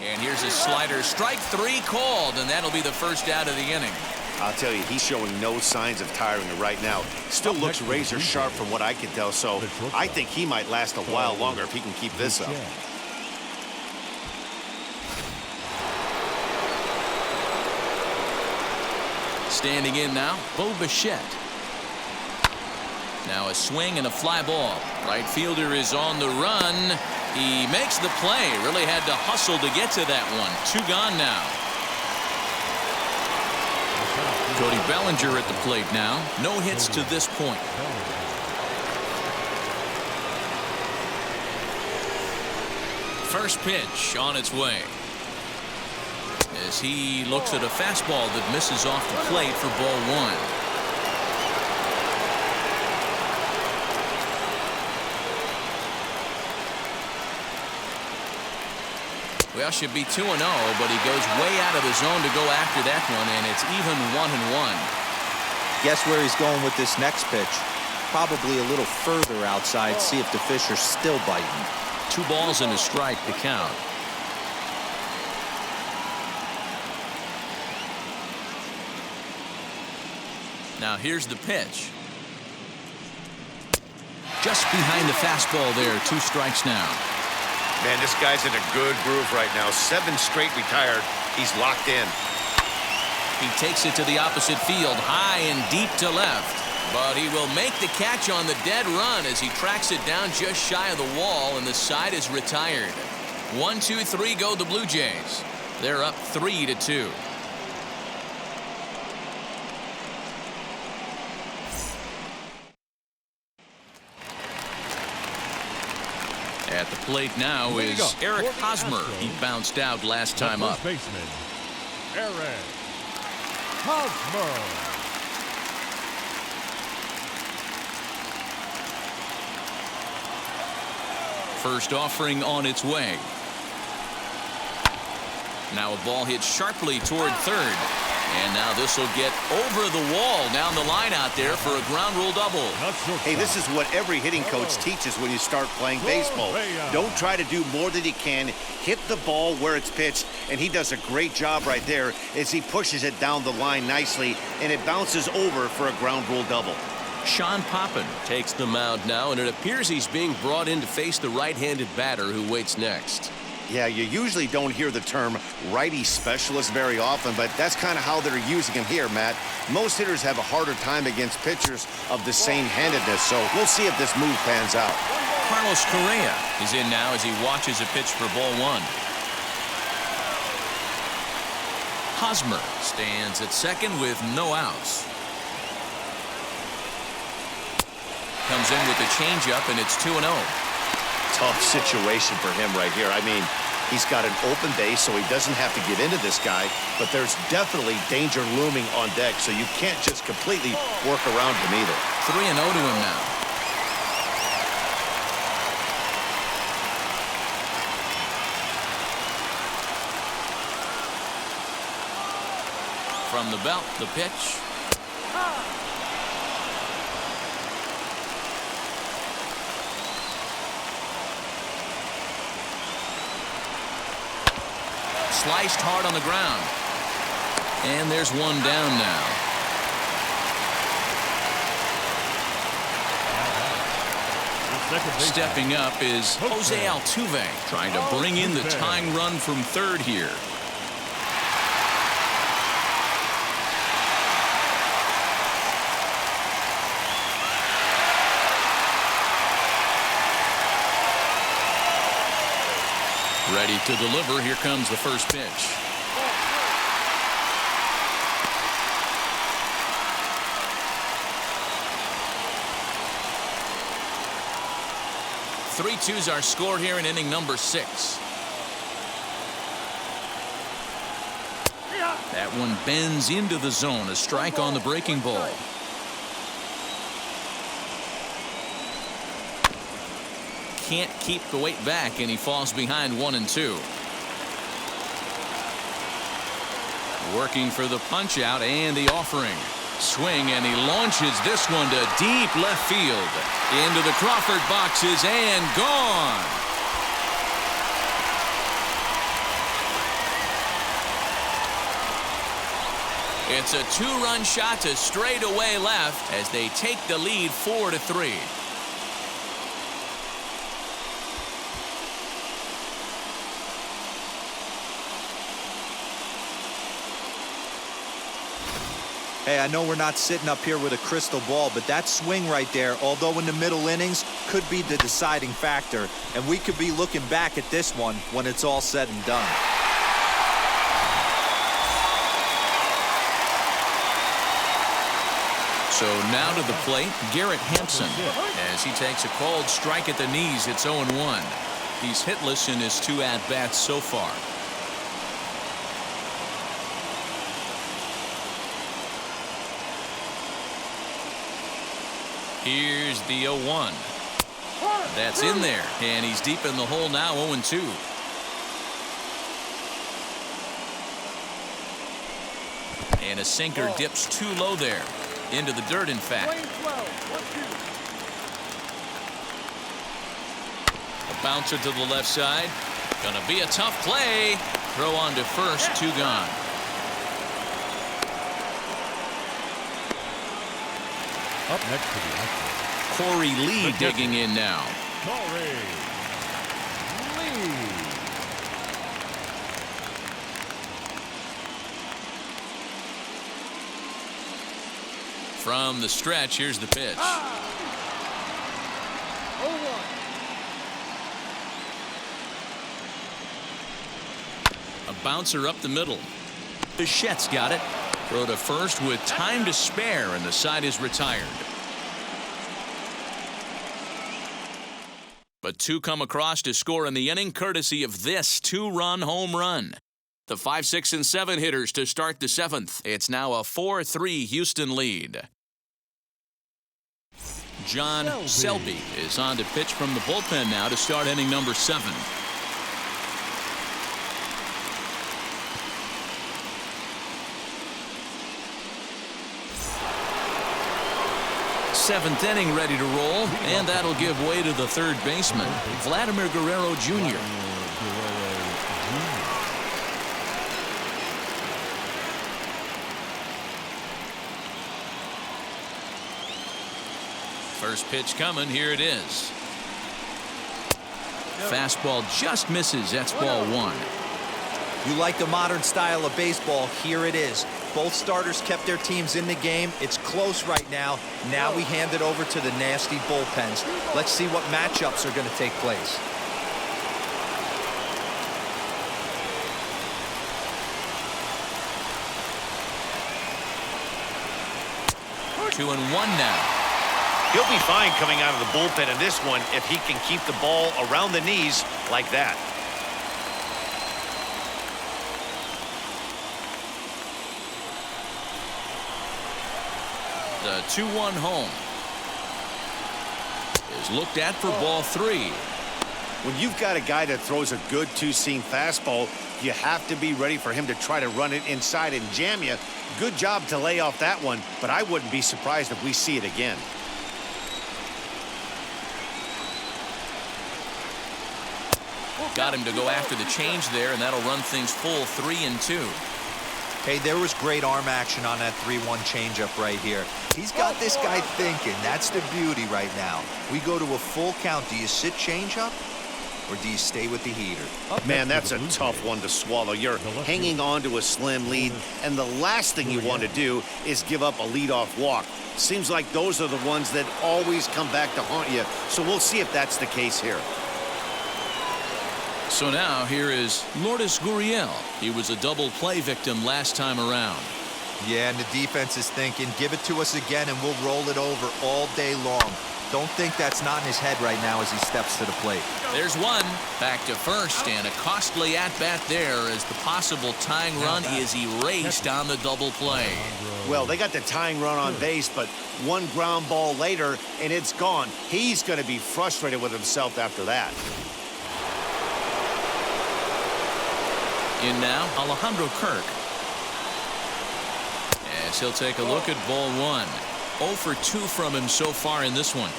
And here's a slider. Strike 3 called, and that'll be the first out of the inning. I'll tell you, he's showing no signs of tiring right now. Still looks razor sharp from what I can tell, so I think he might last a while longer if he can keep this up. Standing in now, Bo Bichette. Now a swing and a fly ball. Right fielder is on the run. He makes the play. Really had to hustle to get to that one. 2 gone now. Cody Bellinger at the plate now. No hits to this point. First pitch on its way. As he looks at a fastball that misses off the plate for ball 1. Well, should be 2-0, but he goes way out of the zone to go after that one, and it's even 1-1. Guess where he's going with this next pitch? Probably a little further outside, see if the fish are still biting. 2 balls and a strike to count. Now here's the pitch. Just behind the fastball there. 2 strikes now. Man, this guy's in a good groove right now. 7 straight retired. He's locked in. He takes it to the opposite field, high and deep to left. But he will make the catch on the dead run as he tracks it down just shy of the wall, and the side is retired. 1, 2, 3 go the Blue Jays. They're up 3-2. At the plate now is Eric Hosmer. He bounced out last time up. Baseman, Eric Hosmer. First offering on its way. Now a ball hit sharply toward third. And now this will get over the wall down the line out there for a ground rule double. Hey, this is what every hitting coach teaches when you start playing baseball. Don't try to do more than you can. Hit the ball where it's pitched, and he does a great job right there as he pushes it down the line nicely, and it bounces over for a ground rule double. Sean Poppin takes the mound now, and it appears he's being brought in to face the right-handed batter who waits next. Yeah, you usually don't hear the term righty specialist very often, but that's kind of how they're using him here, Matt. Most hitters have a harder time against pitchers of the same handedness, so we'll see if this move pans out. Carlos Correa is in now as he watches a pitch for ball 1. Hosmer stands at second with no outs. Comes in with the changeup, and it's 2-0. Tough situation for him right here. I mean, he's got an open base, so he doesn't have to get into this guy, but there's definitely danger looming on deck, so you can't just completely work around him either. 3-0 to him now. From the belt, the pitch. Sliced hard on the ground. And there's one down now. Stepping up is Jose Altuve, trying to bring in the tying run from third here. Ready to deliver. Here comes the first pitch. Three twos are scored here in inning number 6. That one bends into the zone. A strike on the breaking ball. Can't keep the weight back, and he falls behind 1-2. Working for the punch out and the offering. Swing, and he launches this one to deep left field. Into the Crawford boxes and gone. It's a 2-run shot to straightaway left as they take the lead 4-3. Hey, I know we're not sitting up here with a crystal ball, but that swing right there, although in the middle innings, could be the deciding factor. And we could be looking back at this one when it's all said and done. So now to the plate, Garrett Hampson. As he takes a called strike at the knees, it's 0-1. He's hitless in his 2 at-bats so far. Here's the 0-1. That's in there, and he's deep in the hole now, 0-2. And a sinker dips too low there. Into the dirt, in fact. A bouncer to the left side. Gonna be a tough play. Throw on to first, 2 gone. Up next to the Astros, Corey Lee digging in now. Corey Lee. From the stretch, here's the pitch. 0-1. A bouncer up the middle. Bichette's got it. Throw to first with time to spare, and the side is retired. But 2 come across to score in the inning, courtesy of this 2-run home run. The 5, 6, and 7 hitters to start the 7th. It's now a 4-3 Houston lead. John Selby is on to pitch from the bullpen now to start inning number 7. Seventh inning ready to roll, and that'll give way to the third baseman, Vladimir Guerrero Jr. First pitch coming, here it is. Fastball just misses, that's ball 1. You like the modern style of baseball, here it is. Both starters kept their teams in the game. It's close right now. Now we hand it over to the nasty bullpens. Let's see what matchups are going to take place. Two and one now. He'll be fine coming out of the bullpen in this one if he can keep the ball around the knees like that. The 2-1 home is looked at for ball 3. When you've got a guy that throws a good 2-seam fastball, you have to be ready for him to try to run it inside and jam you. Good job to lay off that one, but I wouldn't be surprised if we see it again. Got him to go after the change there, and that'll run things full 3-2. Hey, there was great arm action on that 3-1 changeup right here. He's got this guy thinking. That's the beauty right now. We go to a full count. Do you sit changeup, or do you stay with the heater? Man, that's a tough one to swallow. You're hanging on to a slim lead, and the last thing you want to do is give up a leadoff walk. Seems like those are the ones that always come back to haunt you, so we'll see if that's the case here. So now here is Lourdes Gurriel. He was a double play victim last time around. Yeah, and the defense is thinking, give it to us again and we'll roll it over all day long. Don't think that's not in his head right now as he steps to the plate. There's one. Back to first, and a costly at-bat there as the possible tying run is erased on the double play. Well, they got the tying run on base, but one ground ball later, and it's gone. He's going to be frustrated with himself after that. In now, Alejandro Kirk. As he'll take a look at ball 1. 0 for 2 from him so far in this one.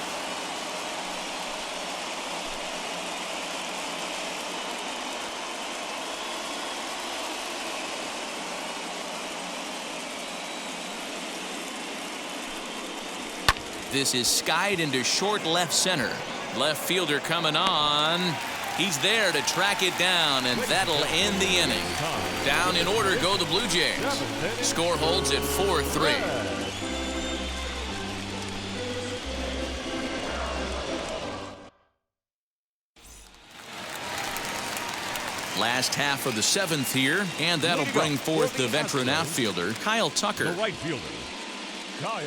This is skied into short left center. Left fielder coming on. He's there to track it down, and that'll end the inning. Down in order go the Blue Jays. Score holds at 4-3. Last half of the seventh here, and that'll bring forth the veteran outfielder, Kyle Tucker. The right fielder, Kyle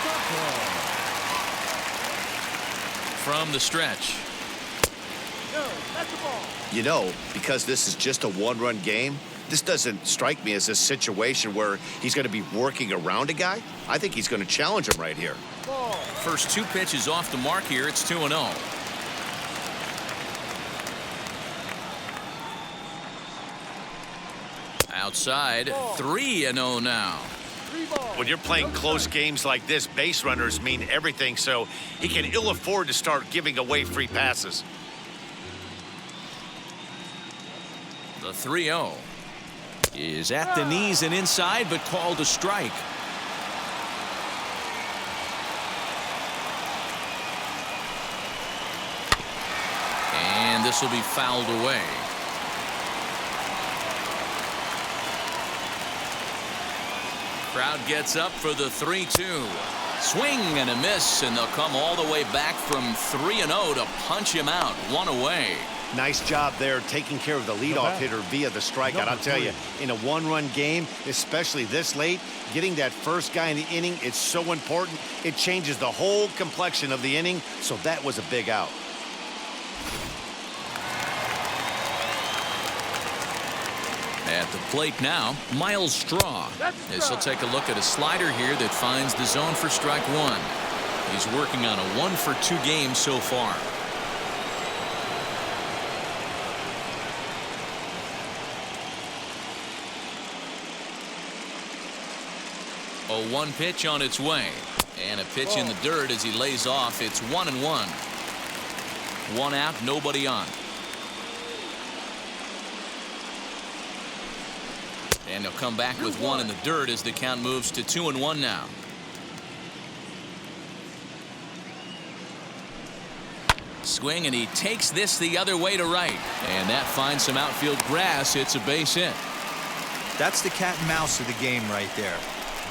Tucker. From the stretch. You know, because this is just a one-run game, this doesn't strike me as a situation where he's going to be working around a guy. I think he's going to challenge him right here. First two pitches off the mark here. It's 2-0. Outside, 3-0 now. When you're playing close games like this, base runners mean everything, so he can ill afford to start giving away free passes. The 3-0 is at the knees and inside, but called a strike. And this will be fouled away. Crowd gets up for the 3-2. Swing and a miss, and they'll come all the way back from 3-0 to punch him out. One away. Nice job there taking care of the leadoff hitter via the strikeout. I'll tell you, in a one-run game, especially this late, getting that first guy in the inning is so important. It changes the whole complexion of the inning, so that was a big out. At the plate now, Miles Straw. This will take a look at a slider here that finds the zone for strike one. He's working on a 1-for-2 game so far. A 1 pitch on its way. And a pitch in the dirt as he lays off. It's 1-1. 1 out, nobody on. And he'll come back with 1 in the dirt as the count moves to 2-1 now. Swing, and he takes this the other way to right. And that finds some outfield grass. It's a base hit. That's the cat and mouse of the game right there.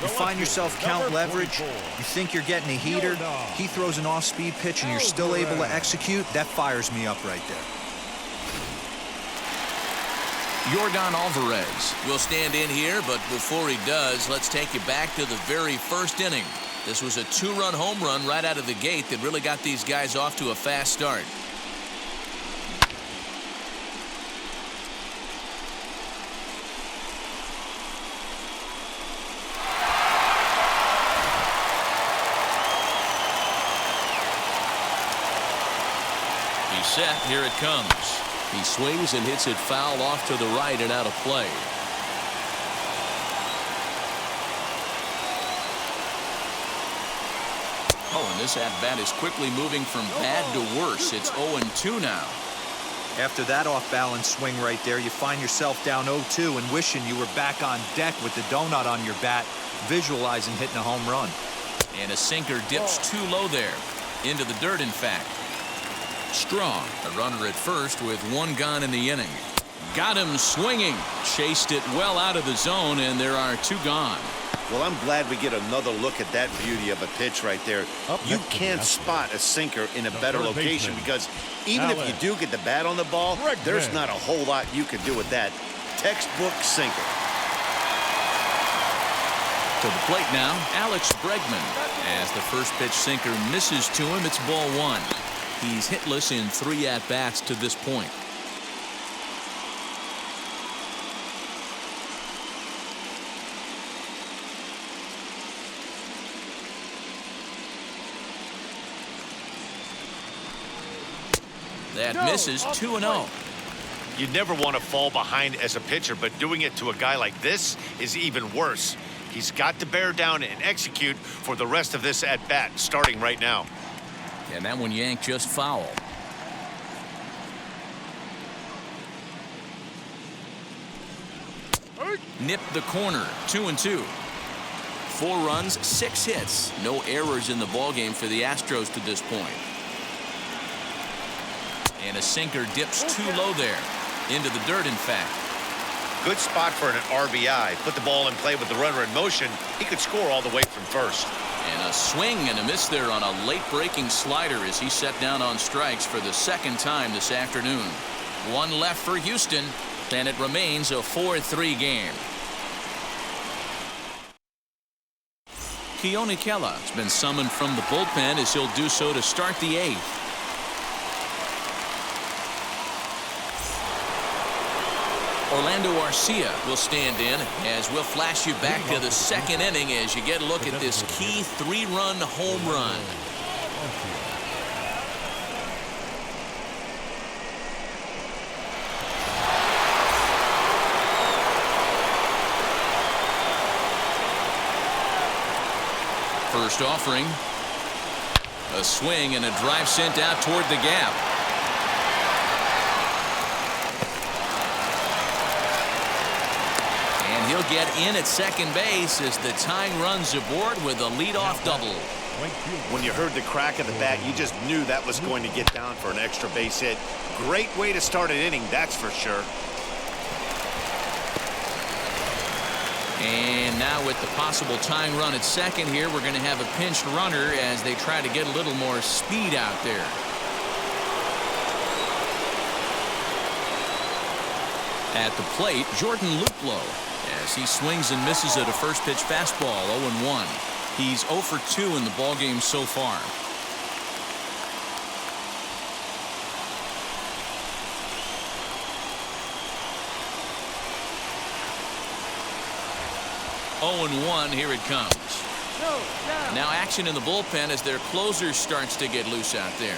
You find yourself count leverage, you think you're getting a heater, he throws an off-speed pitch and you're still able to execute. That fires me up right there. Yordan Alvarez will stand in here, but before he does, let's take you back to the very first inning. This was a 2-run home run right out of the gate that really got these guys off to a fast start. He's set. Here it comes. He swings and hits it foul off to the right and out of play. Oh, and this at-bat is quickly moving from bad to worse. It's 0-2 now. After that off-balance swing right there, you find yourself down 0-2 and wishing you were back on deck with the donut on your bat, visualizing hitting a home run. And a sinker dips too low there. Into the dirt, in fact. Straw, a runner at first with 1 gone in the inning. Got him swinging. Chased it well out of the zone, and there are 2 gone. Well, I'm glad we get another look at that beauty of a pitch right there. You can't spot a sinker in a better location because even if you do get the bat on the ball, there's not a whole lot you can do with that. Textbook sinker. To the plate now, Alex Bregman. As the first pitch sinker misses to him, it's ball 1. He's hitless in 3 at-bats to this point. That misses 2-0. You never want to fall behind as a pitcher, but doing it to a guy like this is even worse. He's got to bear down and execute for the rest of this at-bat, starting right now. And that one yanked just foul. Nipped the corner. 2-2. 4 runs, 6 hits. No errors in the ballgame for the Astros to this point. And a sinker dips too low there. Into the dirt, in fact. Good spot for an RBI. Put the ball in play with the runner in motion. He could score all the way from first. And a swing and a miss there on a late breaking slider as he set down on strikes for the second time this afternoon. One left for Houston, and it remains a 4-3 game. Keone Kela has been summoned from the bullpen as he'll do so to start the eighth. Orlando Arcia will stand in as we'll flash you back to the second inning as you get a look at this key 3-run home run. First offering. A swing and a drive sent out toward the gap. And he'll get in at second base as the tying runs aboard with a leadoff double. When you heard the crack of the bat, you just knew that was going to get down for an extra base hit. Great way to start an inning, that's for sure. And now with the possible tying run at second here, we're going to have a pinched runner as they try to get a little more speed out there. At the plate, Jordan Luplow as he swings and misses at a first pitch fastball. 0-1. He's 0 for 2 in the ballgame so far. Oh, and 1, here it comes. Now action in the bullpen as their closer starts to get loose out there.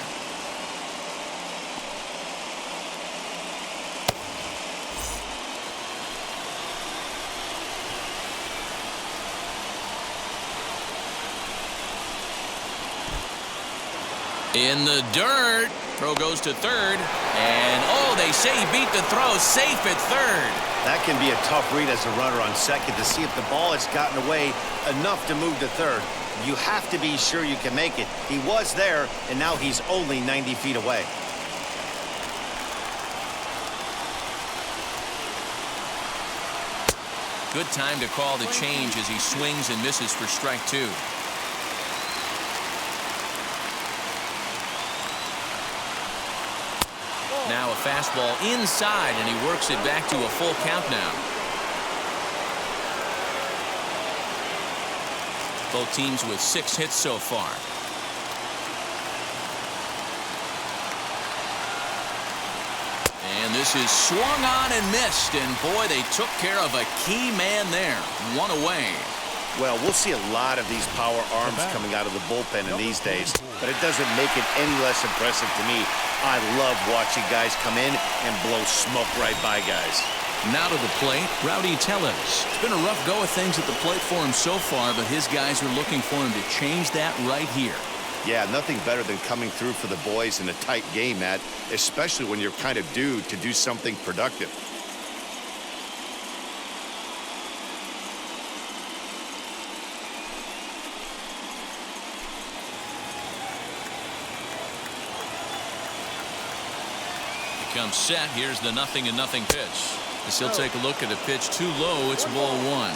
In the dirt. Throw goes to third. And, oh, they say he beat the throw. Safe at third. That can be a tough read as a runner on second to see if the ball has gotten away enough to move to third. You have to be sure you can make it. He was there, and now he's only 90 feet away. Good time to call the change as he swings and misses for strike 2. Now a fastball inside, and he works it back to a full count now. Both teams with 6 hits so far. And this is swung on and missed, and boy, they took care of a key man there. 1 away. Well, we'll see a lot of these power arms coming out of the bullpen in these days, but it doesn't make it any less impressive to me. I love watching guys come in and blow smoke right by guys. Now to the plate, Rowdy Tellez. It's been a rough go of things at the plate for him so far, but his guys are looking for him to change that right here. Yeah, nothing better than coming through for the boys in a tight game, Matt, especially when you're kind of due to do something productive. Comes set. Here's the 0-0 pitch. As he'll take a look at a pitch too low. It's ball 1.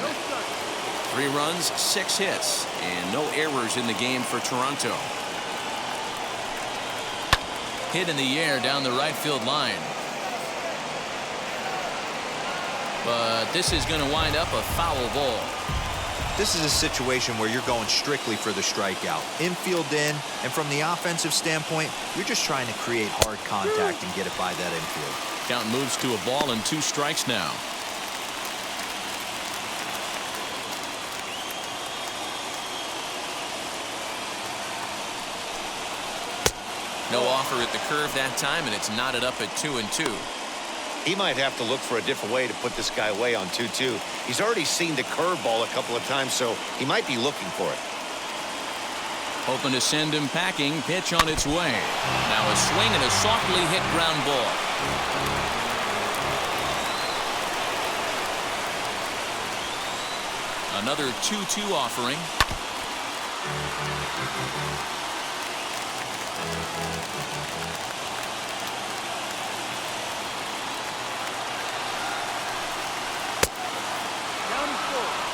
3 runs, 6 hits, and no errors in the game for Toronto. Hit in the air down the right field line. But this is going to wind up a foul ball. This is a situation where you're going strictly for the strikeout. Infield in, and from the offensive standpoint, you're just trying to create hard contact and get it by that infield. Count moves to a ball and 2 strikes now. No offer at the curve that time, and it's knotted up at 2-2. He might have to look for a different way to put this guy away on 2-2. He's already seen the curveball a couple of times, so he might be looking for it. Hoping to send him packing. Pitch on its way. Now a swing and a softly hit ground ball. Another 2-2 offering.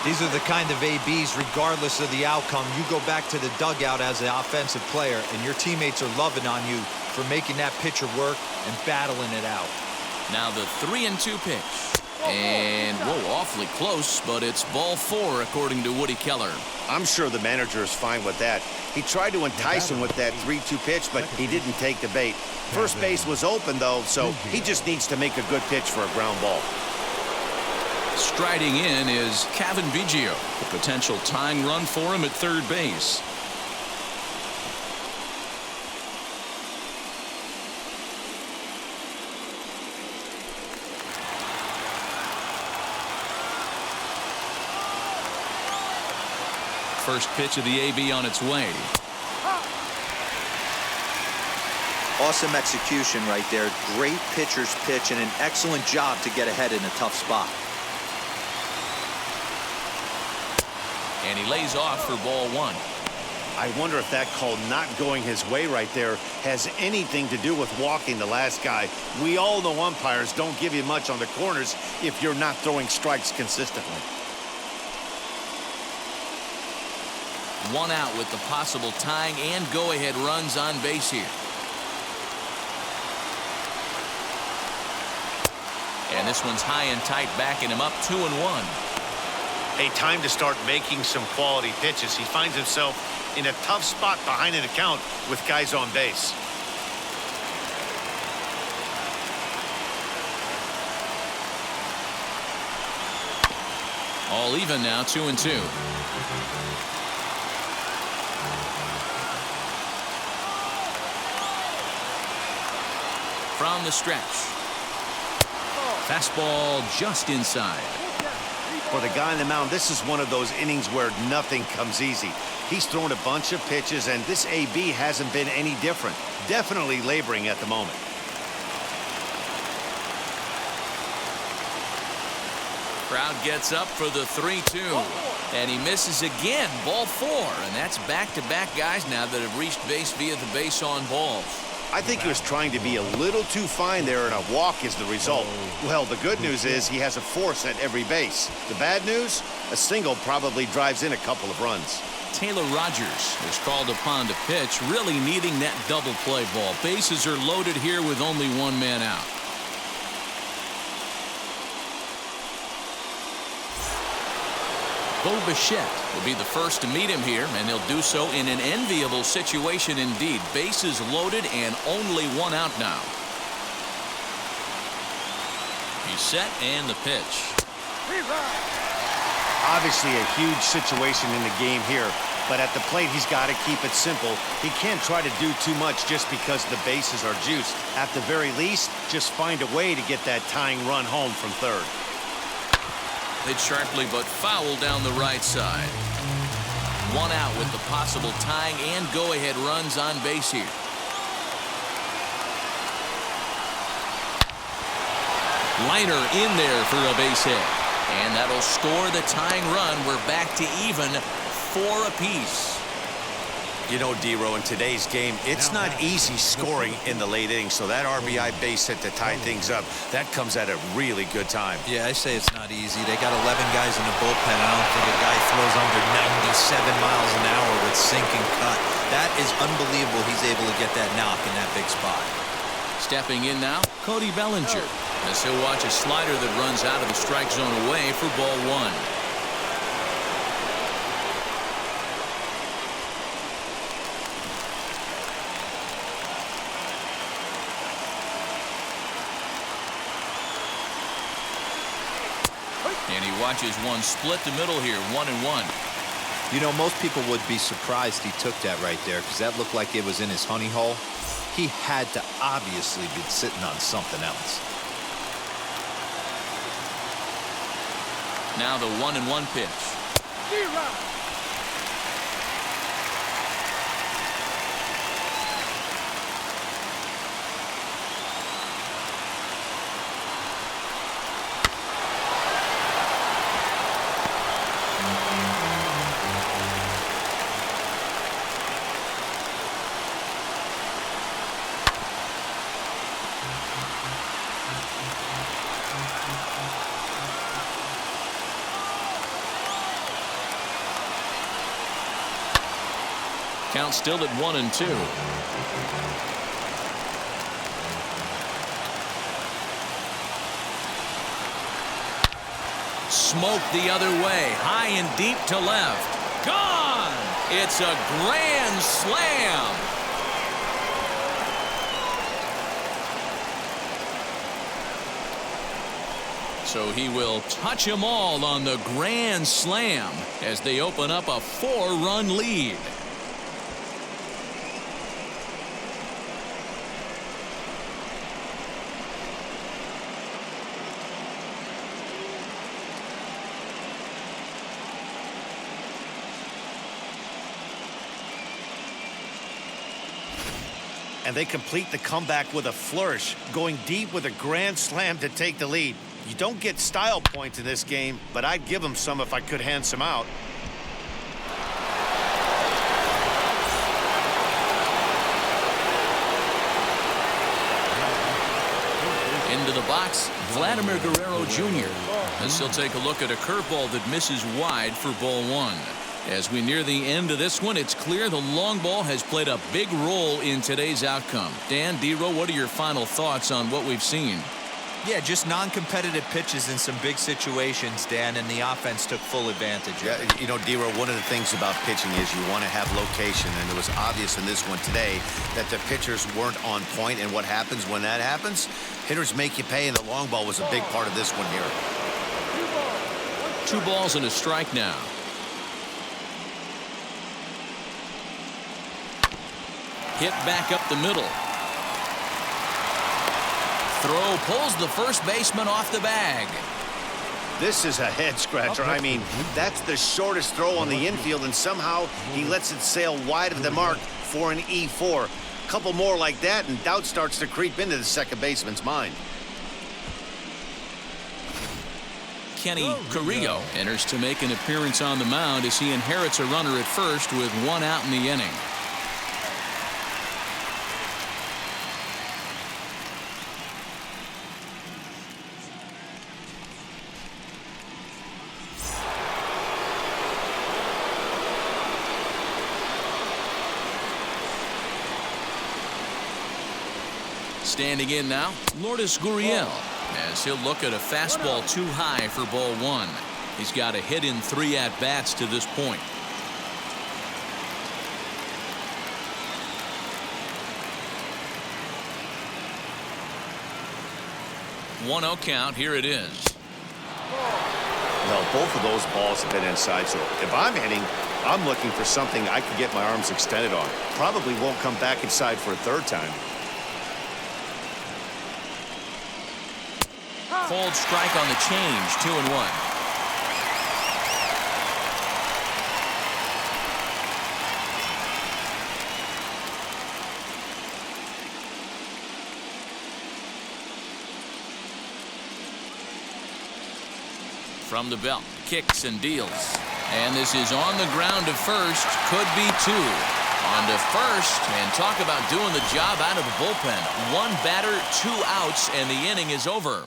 These are the kind of ABs, regardless of the outcome, you go back to the dugout as an offensive player, and your teammates are loving on you for making that pitcher work and battling it out. Now the 3-2 pitch. And, whoa, awfully close, but it's ball 4, according to Woody Keller. I'm sure the manager is fine with that. He tried to entice him with that 3-2 pitch, but he didn't take the bait. First base was open, though, so he just needs to make a good pitch for a ground ball. Striding in is Cavan Biggio, the potential tying run for him at third base. First pitch of the AB on its way. Awesome execution right there. Great pitcher's pitch and an excellent job to get ahead in a tough spot. And he lays off for ball 1. I wonder if that call not going his way right there has anything to do with walking the last guy. We all know umpires don't give you much on the corners if you're not throwing strikes consistently. 1 out with the possible tying and go-ahead runs on base here. And this one's high and tight, backing him up 2-1. A time to start making some quality pitches. He finds himself in a tough spot behind an account with guys on base. All even now, 2-2. From the stretch. Fastball just inside. For the guy on the mound, this is one of those innings where nothing comes easy. He's thrown a bunch of pitches, and this AB hasn't been any different. Definitely laboring at the moment. Crowd gets up for the 3-2. And he misses again, ball 4. And that's back-to-back guys now that have reached base via the base on balls. I think he was trying to be a little too fine there, and a walk is the result. Well, the good news is he has a force at every base. The bad news? A single probably drives in a couple of runs. Taylor Rogers is called upon to pitch, really needing that double play ball. Bases are loaded here with only 1 man out. Bo Bichette will be the first to meet him here, and he'll do so in an enviable situation indeed. Bases loaded and only 1 out now. He's set and the pitch. Obviously a huge situation in the game here, but at the plate he's got to keep it simple. He can't try to do too much just because the bases are juiced. At the very least, just find a way to get that tying run home from third. Hit sharply but foul down the right side. 1 out with the possible tying and go-ahead runs on base here. Liner in there for a base hit. And that'll score the tying run. We're back to even, 4 apiece. You know, D-Row, in today's game, it's not easy scoring in the late innings, so that RBI base hit to tie things up, that comes at a really good time. Yeah, I say it's not easy. They got 11 guys in the bullpen. I don't think a guy throws under 97 miles an hour with sinking cut. That is unbelievable he's able to get that knock in that big spot. Stepping in now, Cody Bellinger. As he'll watch a slider that runs out of the strike zone away for ball 1. And he watches one split the middle here, 1-1. You know, most people would be surprised he took that right there because that looked like it was in his honey hole. He had to obviously be sitting on something else. Now the 1-1 pitch. Count still at 1-2. Smoke the other way, high and deep to left. Gone! It's a grand slam. So he will touch them all on the grand slam as they open up a 4-run lead. And they complete the comeback with a flourish, going deep with a grand slam to take the lead. You don't get style points in this game, but I'd give them some if I could hand some out. Into the box, Vladimir Guerrero Jr. As he'll take a look at a curveball that misses wide for ball 1. As we near the end of this one, it's clear the long ball has played a big role in today's outcome. Dan, D-Row, what are your final thoughts on what we've seen? Yeah, just non-competitive pitches in some big situations, Dan, and the offense took full advantage. Yeah, you know, D-Row, one of the things about pitching is you want to have location, and it was obvious in this one today that the pitchers weren't on point, and what happens when that happens? Hitters make you pay, and the long ball was a big part of this one here. 2 balls and a strike now. Hit back up the middle. Throw pulls the first baseman off the bag. This is a head scratcher. I mean, that's the shortest throw on the infield, and somehow he lets it sail wide of the mark for an E4. A couple more like that, and doubt starts to creep into the second baseman's mind. Kenny Carrillo enters to make an appearance on the mound as he inherits a runner at first with 1 out in the inning. Standing in now, Lourdes Gurriel, as he'll look at a fastball too high for ball 1. He's got a hit in 3 at-bats to this point. One 0 count. Here it is. Well, both of those balls have been inside, so if I'm hitting, I'm looking for something I can get my arms extended on. Probably won't come back inside for a 3rd time. Cold strike on the change, 2-1. From the belt, kicks and deals. And this is on the ground to first, could be 2. On to first, and talk about doing the job out of the bullpen. 1 batter, 2 outs, and the inning is over.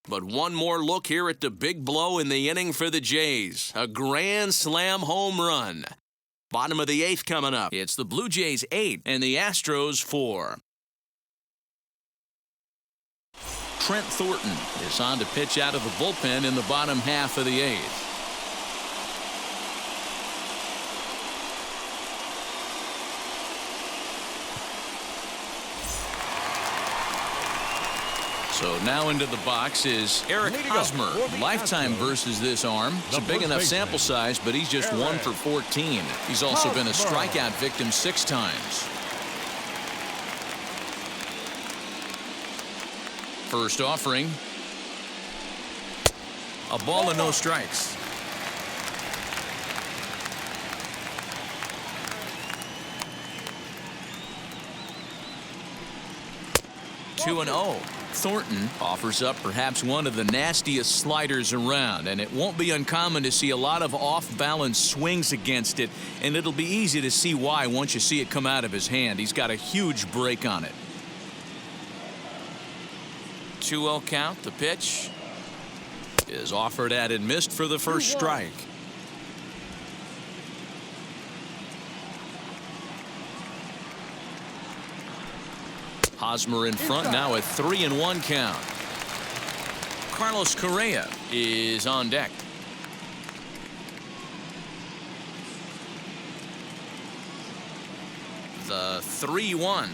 But one more look here at the big blow in the inning for the Jays. A grand slam home run. Bottom of the 8th coming up. It's the Blue Jays 8 and the Astros 4. Trent Thornton is on to pitch out of the bullpen in the bottom half of the 8th. So now into the box is Eric Hosmer. Lifetime versus this arm. It's a big enough sample size, but he's just 1 for 14. He's also been a strikeout victim 6 times. First offering. A ball and no strikes. Two and 0. Thornton offers up perhaps one of the nastiest sliders around, and it won't be uncommon to see a lot of off-balance swings against it, and it'll be easy to see why once you see it come out of his hand. He's got a huge break on it. 2-0 count. The pitch is offered at and missed for the first strike. Hosmer in front now, a 3-1 count. Carlos Correa is on deck. The 3-1.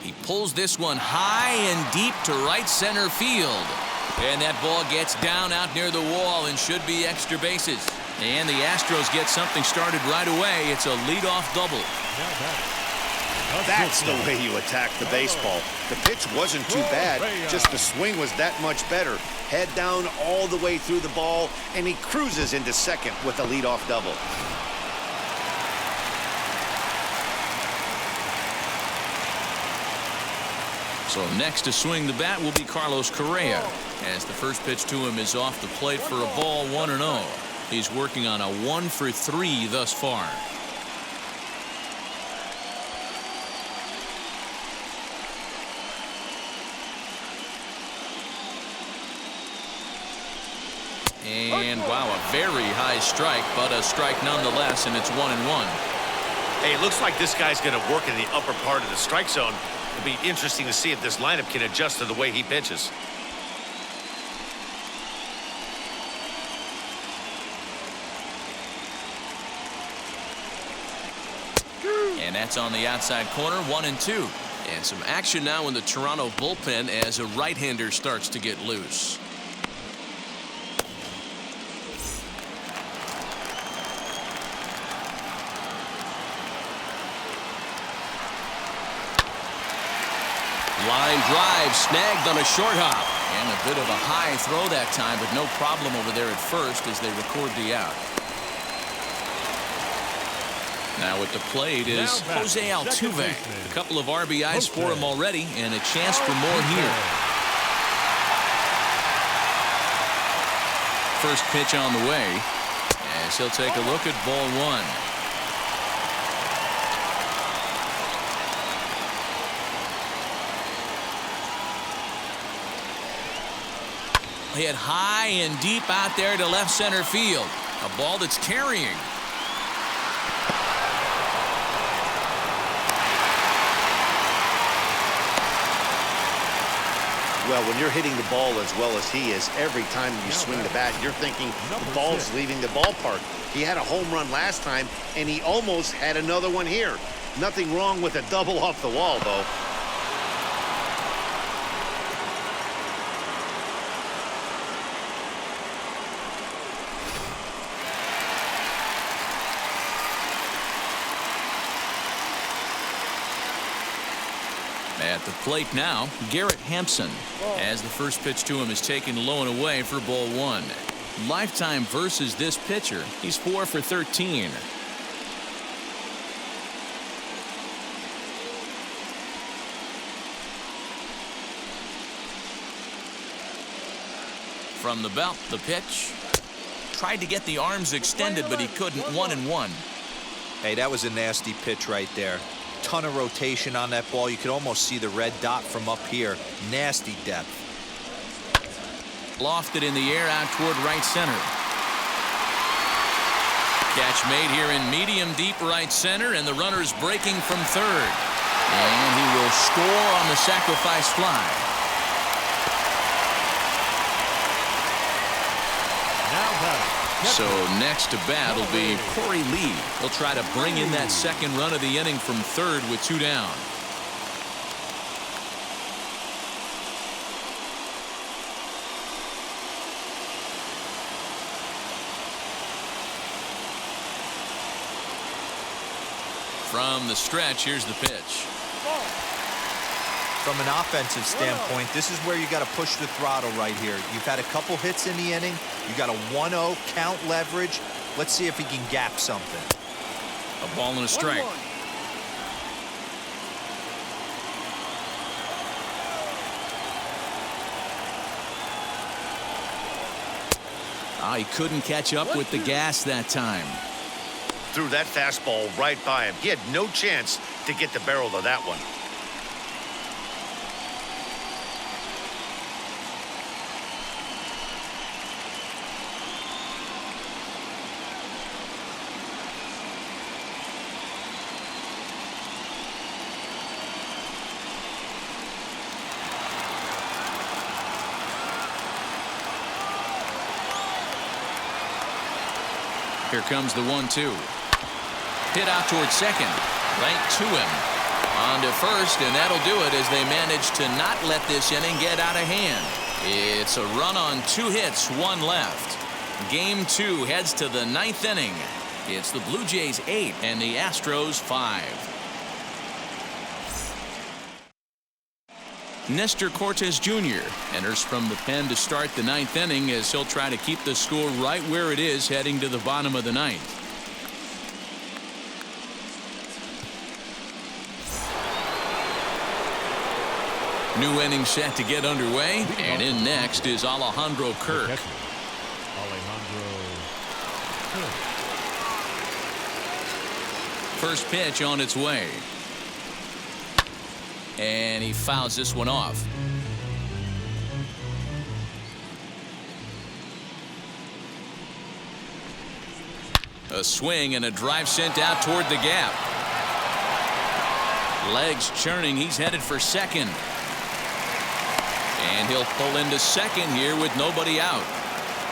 He pulls this one high and deep to right center field. And that ball gets down out near the wall and should be extra bases. And the Astros get something started right away. It's a leadoff double. That's the way you attack the baseball. The pitch wasn't too bad, just the swing was that much better. Head down all the way through the ball, and he cruises into second with a leadoff double. So next to swing the bat will be Carlos Correa, as the first pitch to him is off the plate for a ball, 1-0. He's working on a 1-for-3 thus far. And wow, a very high strike, but a strike nonetheless, and it's 1-1. Hey, it looks like this guy's going to work in the upper part of the strike zone. It'll be interesting to see if this lineup can adjust to the way he pitches. And that's on the outside corner, 1-2. And some action now in the Toronto bullpen as a right-hander starts to get loose. Line drive snagged on a short hop. And a bit of a high throw that time, but no problem over there at first as they record the out. Now at the plate is Jose Altuve. A couple of RBIs for him already, and a chance for more here. First pitch on the way, as he'll take a look at ball 1. Hit high and deep out there to left center field. A ball that's carrying. Well, when you're hitting the ball as well as he is, every time you swing the bat, you're thinking the ball's leaving the ballpark. He had a home run last time, and he almost had another one here. Nothing wrong with a double off the wall, though. At the plate now, Garrett Hampson, as the first pitch to him is taken low and away for ball 1. Lifetime versus this pitcher, he's 4 for 13. From the belt, the pitch. Tried to get the arms extended, but he couldn't. 1-1. Hey, that was a nasty pitch right there. Ton of rotation on that ball. You could almost see the red dot from up here. Nasty depth. Lofted in the air out toward right center. Catch made here in medium deep right center, and the runner's breaking from third. And he will score on the sacrifice fly. So next to bat will be Corey Lee. He'll try to bring in that second run of the inning from third with 2 down. From the stretch, here's the pitch. From an offensive standpoint, this is where you got to push the throttle right here. You've had a couple hits in the inning. You got a 1-0 count leverage. Let's see if he can gap something. A ball and a strike. He couldn't catch up with the gas that time. Threw that fastball right by him. He had no chance to get the barrel of that one. Here comes the 1-2. Hit out towards second. Right to him. On to first, and that'll do it as they manage to not let this inning get out of hand. It's a run on 2 hits, 1 left. Game 2 heads to the 9th inning. It's the Blue Jays 8 and the Astros 5. Nestor Cortes Jr. enters from the pen to start the 9th inning as he'll try to keep the score right where it is heading to the bottom of the 9th. New inning set to get underway, and in next is Alejandro Kirk. First pitch on its way. And he fouls this one off. A swing and a drive sent out toward the gap. Legs churning, he's headed for second. And he'll pull into second here with nobody out.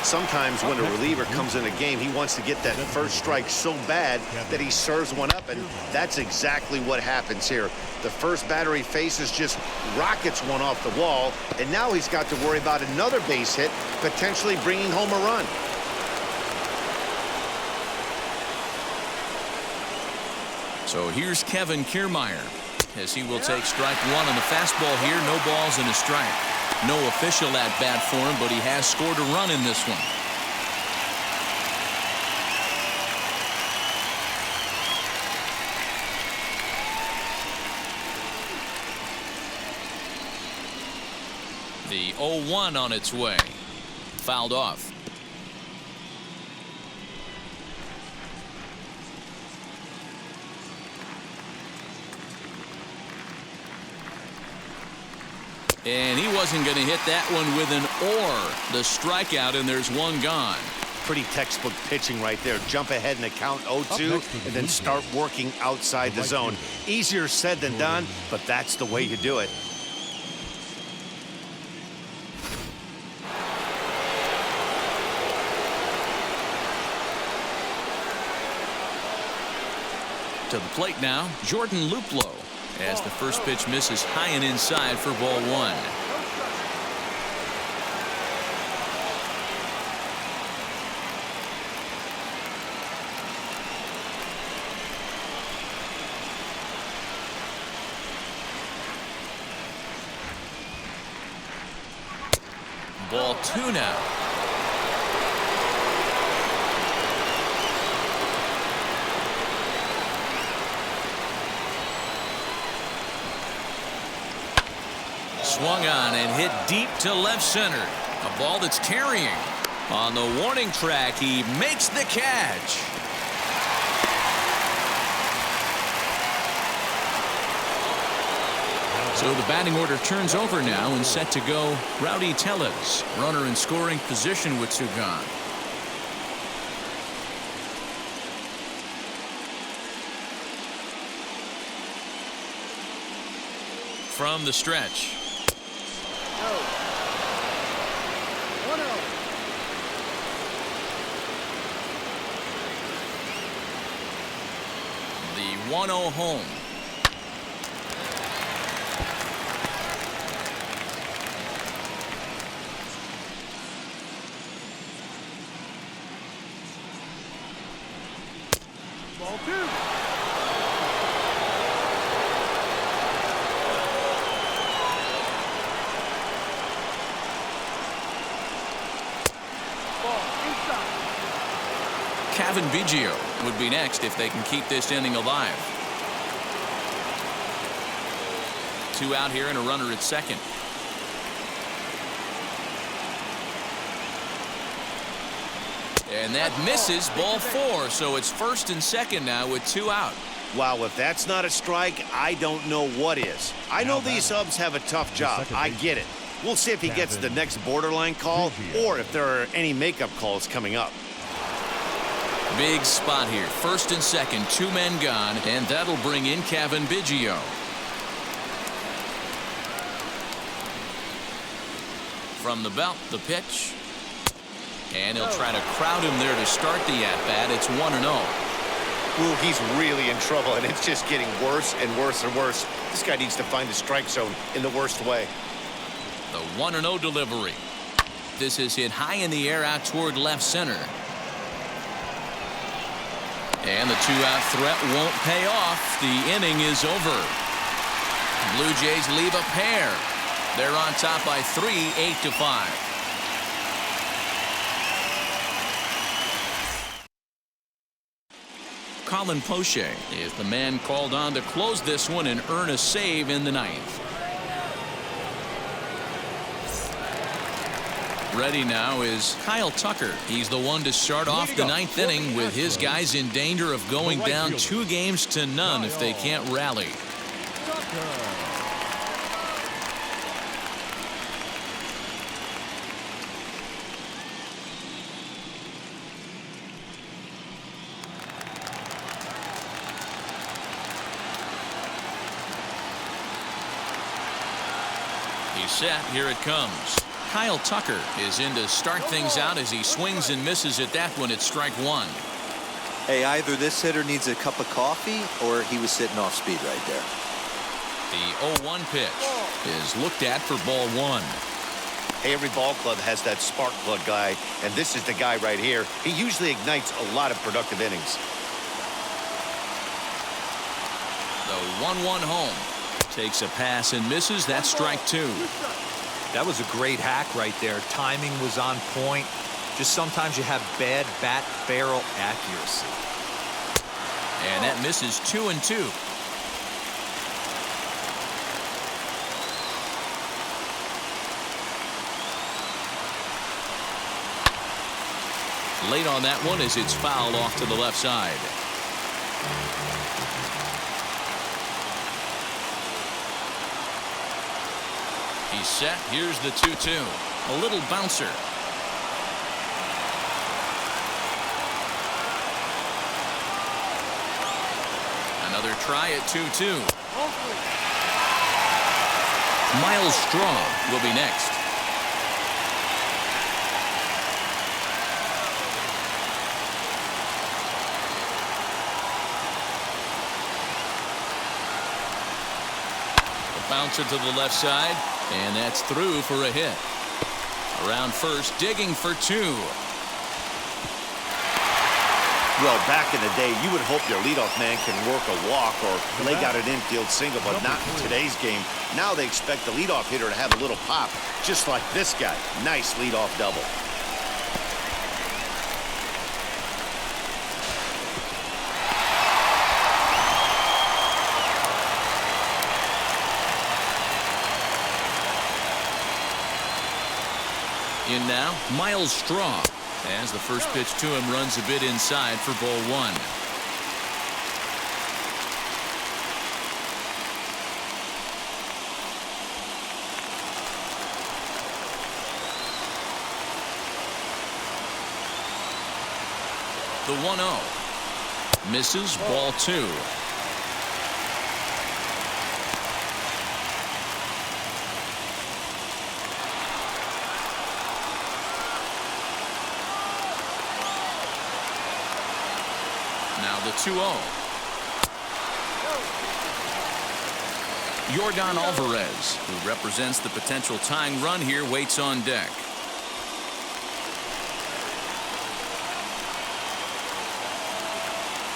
Sometimes when a reliever comes in a game, he wants to get that first strike so bad that he serves one up, and that's exactly what happens here. The first batter he faces just rockets one off the wall, and now he's got to worry about another base hit, potentially bringing home a run. So here's Kevin Kiermaier as he will take strike 1 on the fastball here. No balls and a strike. No official at bat for him, but he has scored a run in this one. The 0-1 on its way. Fouled off. And he wasn't going to hit that one with an or. The strikeout, and there's one gone. Pretty textbook pitching right there. Jump ahead in the count 0-2 and then start working outside the zone. Easier said than done, but that's the way you do it. To the plate now, Jordan Luplow, as the first pitch misses high and inside for ball 1. Ball 2 now. Swung on and hit deep to left center. A ball that's carrying. On the warning track, he makes the catch. So the batting order turns over now and set to go Rowdy Tellez. Runner in scoring position with 2 gone. From the stretch. The 1-0 home. Ball 2. Cavan Biggio would be next if they can keep this inning alive. 2 out here and a runner at second. And that misses ball 4, so it's first and second now with 2 out. Wow, if that's not a strike, I don't know what is. I know these subs have a tough job. I get it. We'll see if he gets the next borderline call or if there are any makeup calls coming up. Big spot here. First and second, 2 men gone, and that'll bring in Cavan Biggio. From the belt, the pitch. And he'll try to crowd him there to start the at-bat. It's 1-0. Ooh, he's really in trouble, and it's just getting worse and worse and worse. This guy needs to find the strike zone in the worst way. The 1-0 delivery. This is hit high in the air out toward left center. And the two-out threat won't pay off. The inning is over. Blue Jays leave a pair. They're on top by 3, 8-5. Colin Poche is the man called on to close this one and earn a save in the ninth. Ready now is Kyle Tucker. He's the one to start off the ninth inning with his guys in danger of going down 2-0 if they can't rally. He's set. Here it comes. Kyle Tucker is in to start things out as he swings and misses at that one at strike one. Hey, either this hitter needs a cup of coffee or he was sitting off speed right there. The 0-1 pitch is looked at for ball one. Hey, every ball club has that spark plug guy, and this is the guy right here. He usually ignites a lot of productive innings. The 1-1 home. Takes a pass and misses. That's strike two. That was a great hack right there. Timing was on point. Just sometimes you have bad bat barrel accuracy. And that misses 2-2. Late on that one as it's fouled off to the left side. He's set. Here's the 2-2. A little bouncer. Another try at 2-2. Miles Straw will be next. A bouncer to the left side. And that's through for a hit. Around first, digging for two. Well, back in the day, you would hope your leadoff man can work a walk or leg out an infield single, but not in today's game. Now they expect the leadoff hitter to have a little pop, just like this guy. Nice leadoff double. In now, Miles Straw. As the first pitch to him runs a bit inside for ball one. The 1-0. Misses, ball two. Now the 2-0. Yordan Alvarez, who represents the potential tying run here, waits on deck.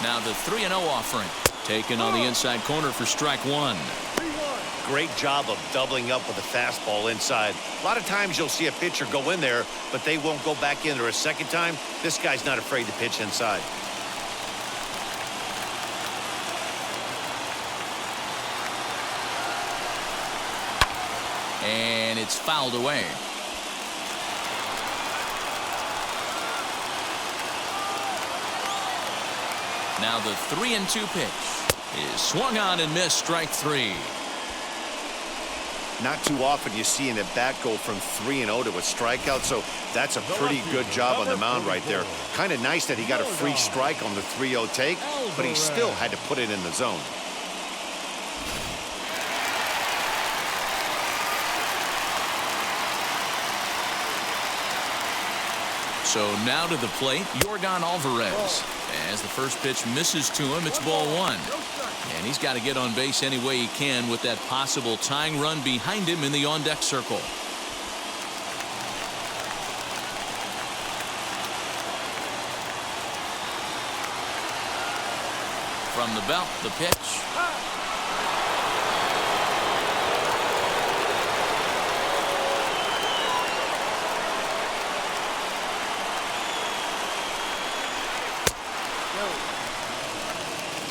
Now the 3-0 offering. Taken on the inside corner for strike one. Great job of doubling up with a fastball inside. A lot of times you'll see a pitcher go in there, but they won't go back in there a second time. This guy's not afraid to pitch inside. And it's fouled away. Now the 3-2 pitch is swung on and missed, strike three. Not too often you see an at-bat go from 3-0 to a strikeout, so that's a pretty good job on the mound right there. Kind of nice that he got a free strike on the 3-0 take, but he still had to put it in the zone. So now to the plate, Yordan Alvarez. As the first pitch misses to him, it's ball one. And he's got to get on base any way he can with that possible tying run behind him in the on-deck circle. From the belt, the pitch.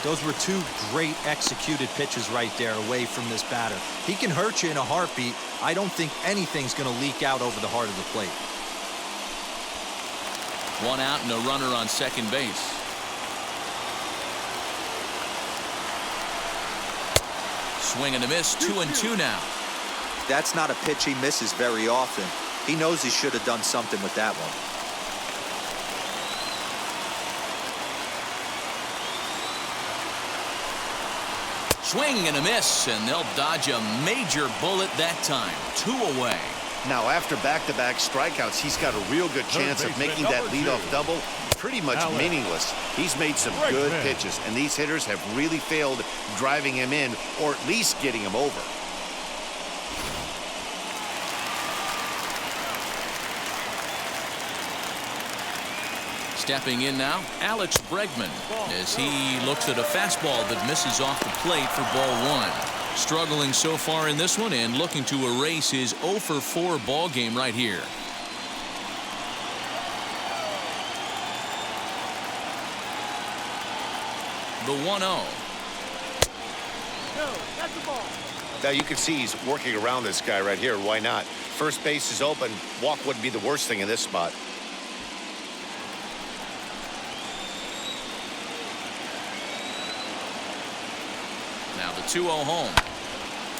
Those were two great executed pitches right there away from this batter. He can hurt you in a heartbeat. I don't think anything's going to leak out over the heart of the plate. One out and a runner on second base. Swing and a miss, 2-2 now. That's not a pitch he misses very often. He knows he should have done something with that one. Swing and a miss, and they'll dodge a major bullet that time. 2 away. Now, after back-to-back strikeouts, he's got a real good chance of making that leadoff double pretty much meaningless. He's made some good pitches, and these hitters have really failed driving him in or at least getting him over. Stepping in now, Alex Bregman, as he looks at a fastball that misses off the plate for ball one. Struggling so far in this one and looking to erase his 0 for 4 ball game right here. The 1-0. No, that's the ball. Now you can see he's working around this guy right here. Why not? First base is open. Walk wouldn't be the worst thing in this spot. Now the 2-0 home.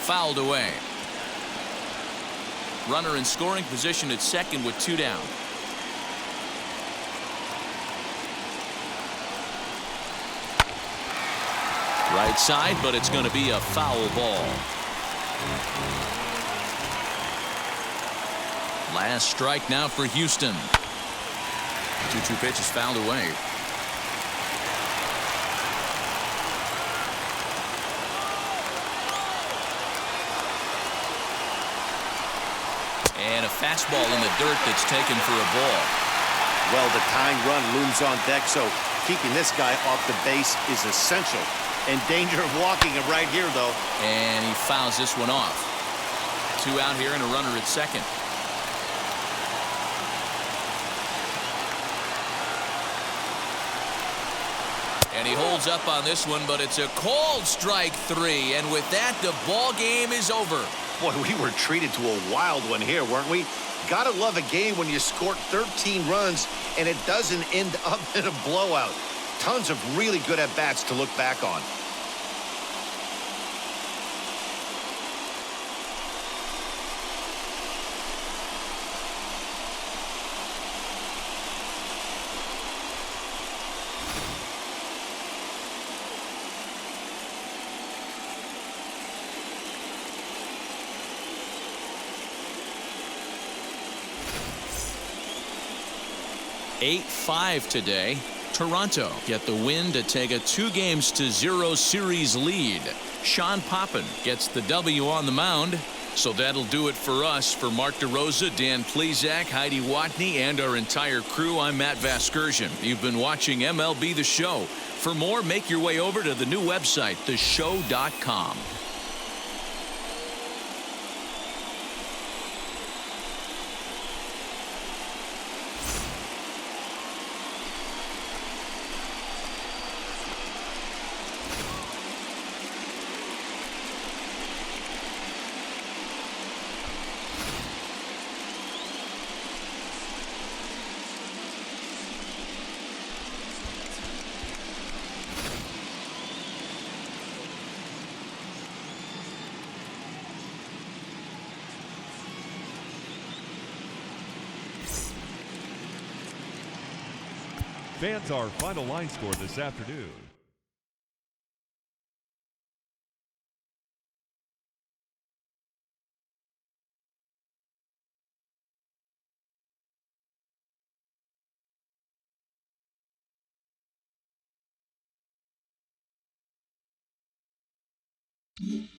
Fouled away. Runner in scoring position at second with 2 down. Right side, but it's going to be a foul ball. Last strike now for Houston. 2-2 pitch is fouled away. And a fastball in the dirt that's taken for a ball. Well, the tying run looms on deck, so keeping this guy off the base is essential. In danger of walking him right here, though. And he fouls this one off. 2 out here and a runner at second. And he holds up on this one, but it's a called strike 3. And with that, the ball game is over. Boy, we were treated to a wild one here, weren't we? Gotta love a game when you score 13 runs and it doesn't end up in a blowout. Tons of really good at-bats to look back on. (8-5) today. Toronto get the win to take a 2-0 series lead. Sean Poppin gets the W on the mound. So that'll do it for us. For Mark DeRosa, Dan Plesac, Heidi Watney, and our entire crew, I'm Matt Vasgersian. You've been watching MLB The Show. For more, make your way over to the new website, theshow.com. Fans, our final line score this afternoon. 1.